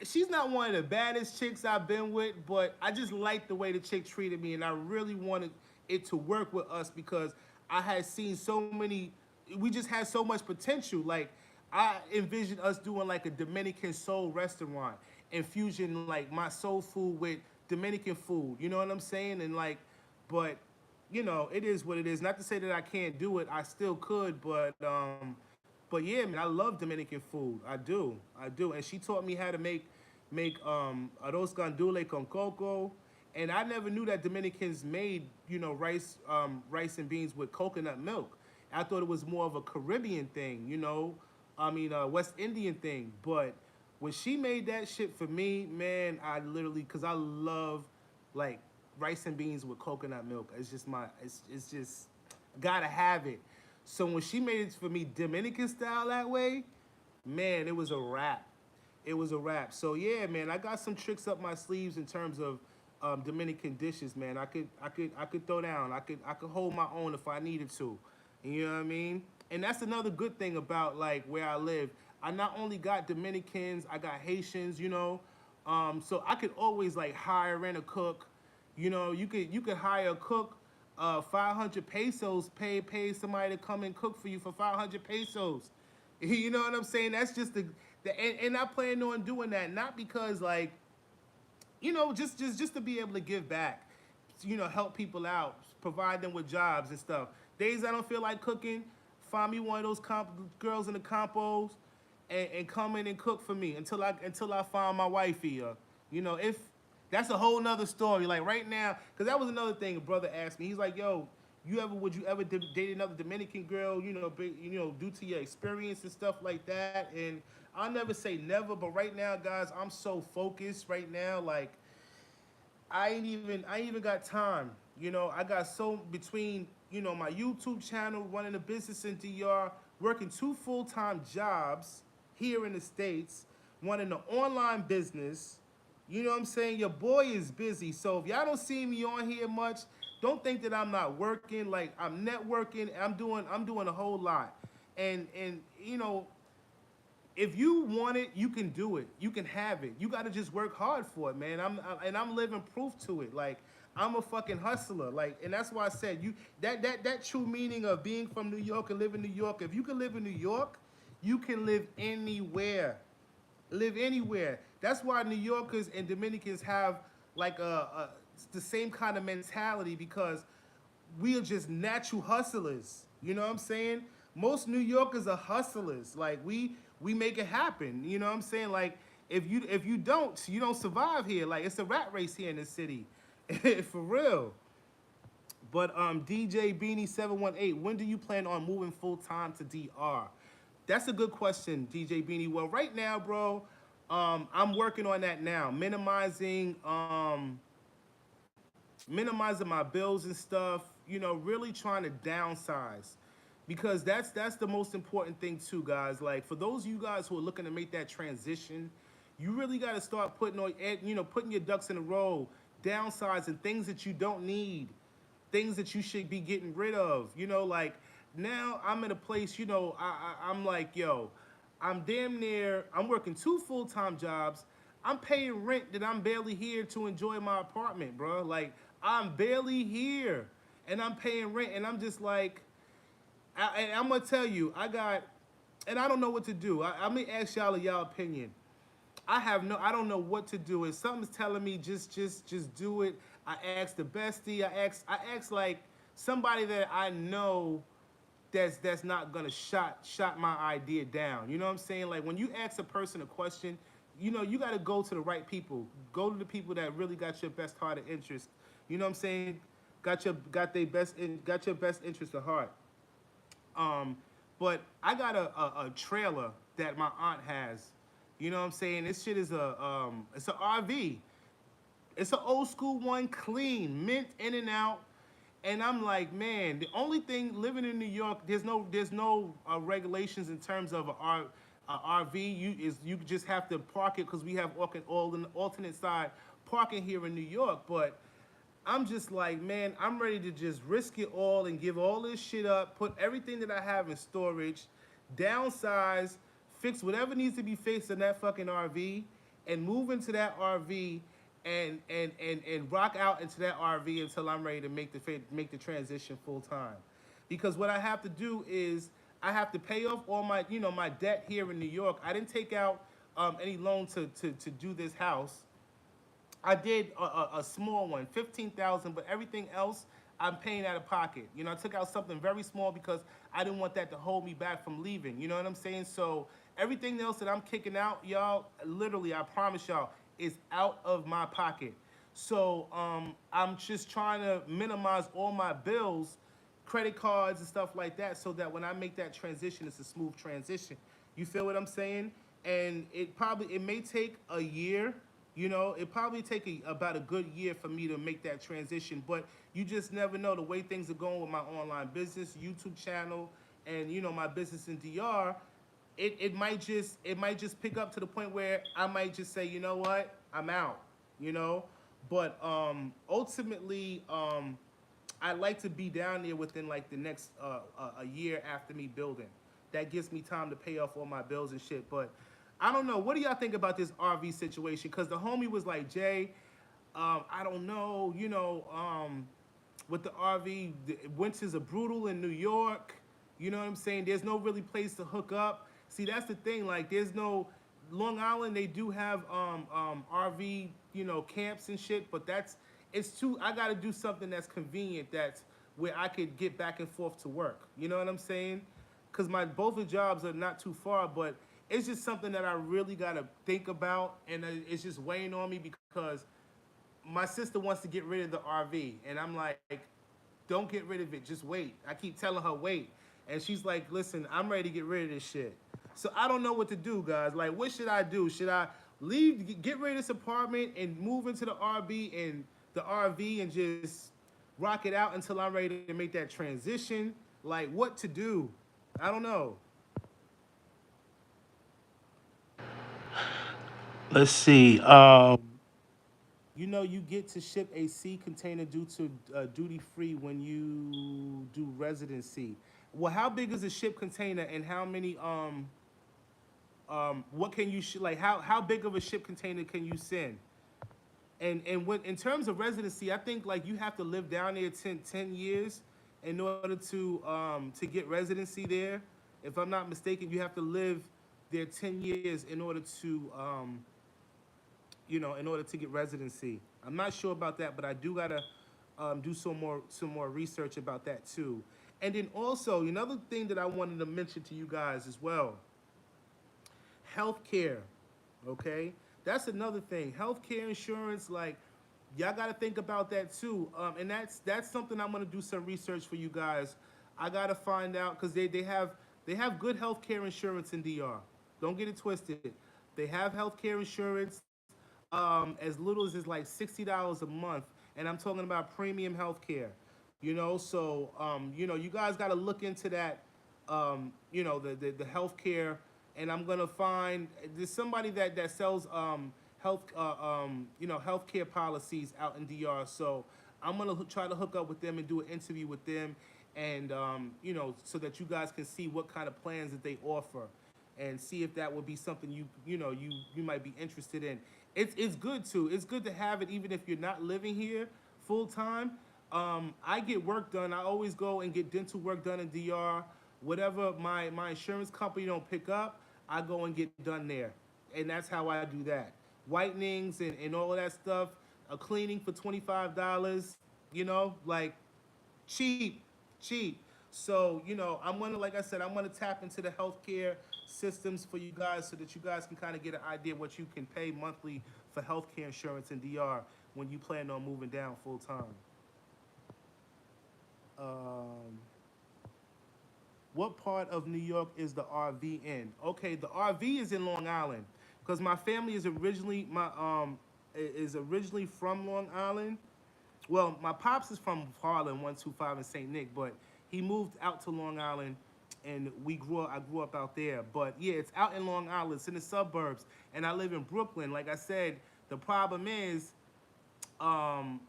she's not one of the baddest chicks I've been with, but I just liked the way the chick treated me, and I really wanted it to work with us because I had seen so many, we just had so much potential. Like, I envisioned us doing like a Dominican soul restaurant, infusing like my soul food with Dominican food. You know what I'm saying? And like, but it is what it is. Not to say that I can't do it. I still could, but yeah, man, I love Dominican food. I do. And she taught me how to make arroz gandule con coco. And I never knew that Dominicans made rice and beans with coconut milk. I thought it was more of a Caribbean thing. West Indian thing. But when she made that shit for me, man, I literally, cause I love like rice and beans with coconut milk. It's just it's just gotta have it. So when she made it for me Dominican style that way, man, it was a wrap. It was a wrap. So yeah, man, I got some tricks up my sleeves in terms of Dominican dishes, man. I could throw down. I could hold my own if I needed to. You know what I mean? And that's another good thing about like where I live. I not only got Dominicans, I got Haitians. So I could always like hire in a cook. You could hire a cook, 500 pesos. Pay somebody to come and cook for you for 500 pesos. You know what I'm saying? That's just and I plan on doing that, not because like just to be able to give back, help people out, provide them with jobs and stuff. Days I don't feel like cooking, find me one of those girls in the compos, and come in and cook for me until I find my wifey. If that's a whole nother story. Like right now, because that was another thing a brother asked me. He's like, "Yo, would you ever date another Dominican girl? Due to your experience and stuff like that." And I'll never say never, but right now, guys, I'm so focused right now. Like I ain't even got time. I got so between my YouTube channel, running a business in DR, working two full-time jobs here in the States, running an online business. You know what I'm saying? Your boy is busy. So if y'all don't see me on here much, don't think that I'm not working. Like I'm networking. I'm doing a whole lot. And if you want it, you can do it. You can have it. You got to just work hard for it, man. I'm living proof to it. Like I'm a fucking hustler. Like, and that's why I said that true meaning of being from New York and live in New York. If you can live in New York, you can live anywhere. Live anywhere. That's why New Yorkers and Dominicans have like the same kind of mentality, because we are just natural hustlers. You know what I'm saying? Most New Yorkers are hustlers. Like we make it happen. You know what I'm saying? Like if you don't survive here. Like it's a rat race here in this city, for real. But DJ Beanie 718, when do you plan on moving full time to DR? That's a good question, DJ Beanie. Well, right now, bro, I'm working on that now, minimizing my bills and stuff. Really trying to downsize, because that's the most important thing too, guys. Like for those of you guys who are looking to make that transition, you really got to start putting your ducks in a row, downsizing things that you don't need, things that you should be getting rid of. Like now I'm in a place. I'm like, yo, I'm damn near. I'm working two full-time jobs. I'm paying rent that I'm barely here to enjoy my apartment, bro. Like I'm barely here, and I'm paying rent, and I'm just like, I'm gonna tell you, and I don't know what to do. I'm gonna ask y'all opinion. I don't know what to do. If something's telling me just do it. I ask the bestie. I ask like somebody that I know that's not gonna shot my idea down. You know what I'm saying? Like when you ask a person a question, you got to go to the right people. Go to the people that really got your best heart and interest. You know what I'm saying? Got your best interest at heart. Um, but I got a trailer that my aunt has. You know what I'm saying? This shit is it's a RV. It's an old school one, clean, mint in and out. And I'm like, man, the only thing living in New York, there's no regulations in terms of a RV. You just have to park it, because we have all an alternate side parking here in New York. But I'm just like, man, I'm ready to just risk it all and give all this shit up, put everything that I have in storage, downsize, fix whatever needs to be fixed in that fucking RV, and move into that RV, and rock out into that RV until I'm ready to make the transition full time. Because what I have to do is I have to pay off all my debt here in New York. I didn't take out any loan to do this house. I did a small one, 15,000, but everything else I'm paying out of pocket. I took out something very small because I didn't want that to hold me back from leaving. You know what I'm saying? So everything else that I'm kicking out, y'all, literally, I promise y'all, is out of my pocket. So I'm just trying to minimize all my bills, credit cards and stuff like that, so that when I make that transition, it's a smooth transition. You feel what I'm saying? And it may take a year. You know, it probably take about a good year for me to make that transition. But you just never know the way things are going with my online business, YouTube channel, and my business in DR. It might just pick up to the point where I might just say, you know what, I'm out. You know, but ultimately, I like to be down there within like the next a year after me building. That gives me time to pay off all my bills and shit. But I don't know. What do y'all think about this RV situation? Because the homie was like, Jay, I don't know. With the RV, the winters are brutal in New York. You know what I'm saying? There's no really place to hook up. See, that's the thing. Like, there's no Long Island. They do have RV, camps and shit. But it's too. I got to do something that's convenient. That's where I could get back and forth to work. You know what I'm saying? Because my both the jobs are not too far, but it's just something that I really got to think about, and it's just weighing on me because my sister wants to get rid of the RV, and I'm like, don't get rid of it. Just wait. I keep telling her wait, and she's like, listen, I'm ready to get rid of this shit. So I don't know what to do, guys. Like, what should I do? Should I get rid of this apartment and move into the RV and just rock it out until I'm ready to make that transition? Like, what to do? I don't know. Let's see. You get to ship a sea container due to duty free when you do residency. Well, how big is a ship container, and how many what can you like how big of a ship container can you send? And when in terms of residency, I think like you have to live down there 10 years in order to get residency there. If I'm not mistaken, you have to live there 10 years in order to get residency. I'm not sure about that, but I do gotta do some more research about that too. And then also another thing that I wanted to mention to you guys as well, healthcare. Okay, that's another thing. Healthcare insurance, like y'all got to think about that too. And that's something I'm gonna do some research for you guys. I gotta find out because they have good healthcare insurance in DR. Don't get it twisted. They have healthcare insurance as little as it's like $60 a month, and I'm talking about premium healthcare. So you guys got to look into that. The healthcare, and I'm gonna find there's somebody that sells healthcare policies out in DR. So I'm gonna try to hook up with them and do an interview with them, and so that you guys can see what kind of plans that they offer, and see if that would be something you might be interested in. It's good too. It's good to have it even if you're not living here full time. I get work done. I always go and get dental work done in DR. Whatever my insurance company don't pick up, I go and get done there, and that's how I do that. Whitenings and all of that stuff. A cleaning for $25. Like cheap, cheap. So I'm gonna, like I said, I'm gonna tap into the healthcare systems for you guys so that you guys can kind of get an idea what you can pay monthly for healthcare insurance in DR when you plan on moving down full time. Um, what part of New York is the RV in? Okay, the RV is in Long Island because my family is originally from Long Island. Well, my pops is from Harlem, 125 in Saint Nick, but he moved out to Long Island, and I grew up out there. But yeah, it's out in Long Island. It's in the suburbs, and I live in Brooklyn. Like I said, the problem is, um,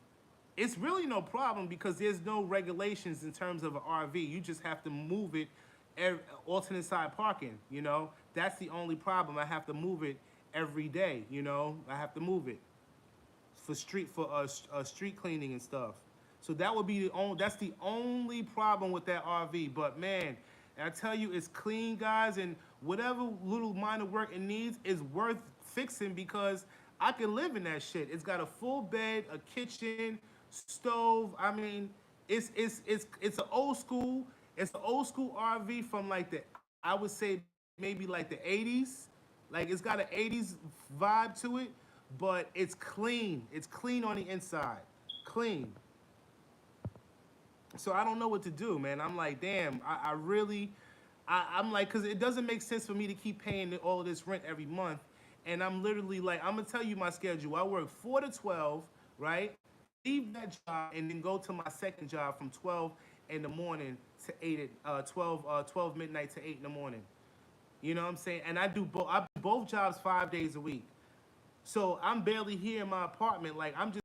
it's really no problem because there's no regulations in terms of an RV. You just have to move it, alternate side parking. That's the only problem. I have to move it every day. I have to move it for street cleaning and stuff. So that would be the only. That's the only problem with that RV. But man, I tell you, it's clean, guys, and whatever little minor work it needs is worth fixing because I can live in that shit. It's got a full bed, a kitchen, stove. I mean, it's an old school. It's an old school RV from like I would say maybe like the 80s. Like it's got an 80s vibe to it, but it's clean. It's clean on the inside. Clean. So I don't know what to do, man. I'm like, damn, I really I'm like, because it doesn't make sense for me to keep paying all of this rent every month. And I'm literally like, I'm gonna tell you my schedule. I work 4 to 12, right? Leave that job and then go to my second job from 12 in the morning to 12 midnight to 8 in the morning. You know what I'm saying? And I do both jobs 5 days a week. So I'm barely here in my apartment. Like I'm just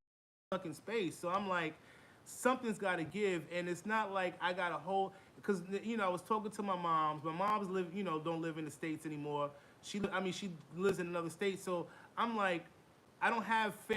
stuck in space. So I'm like, something's got to give, and it's not like I got a whole. Because I was talking to my moms. My moms don't live in the states anymore. She lives in another state. So I'm like, I don't have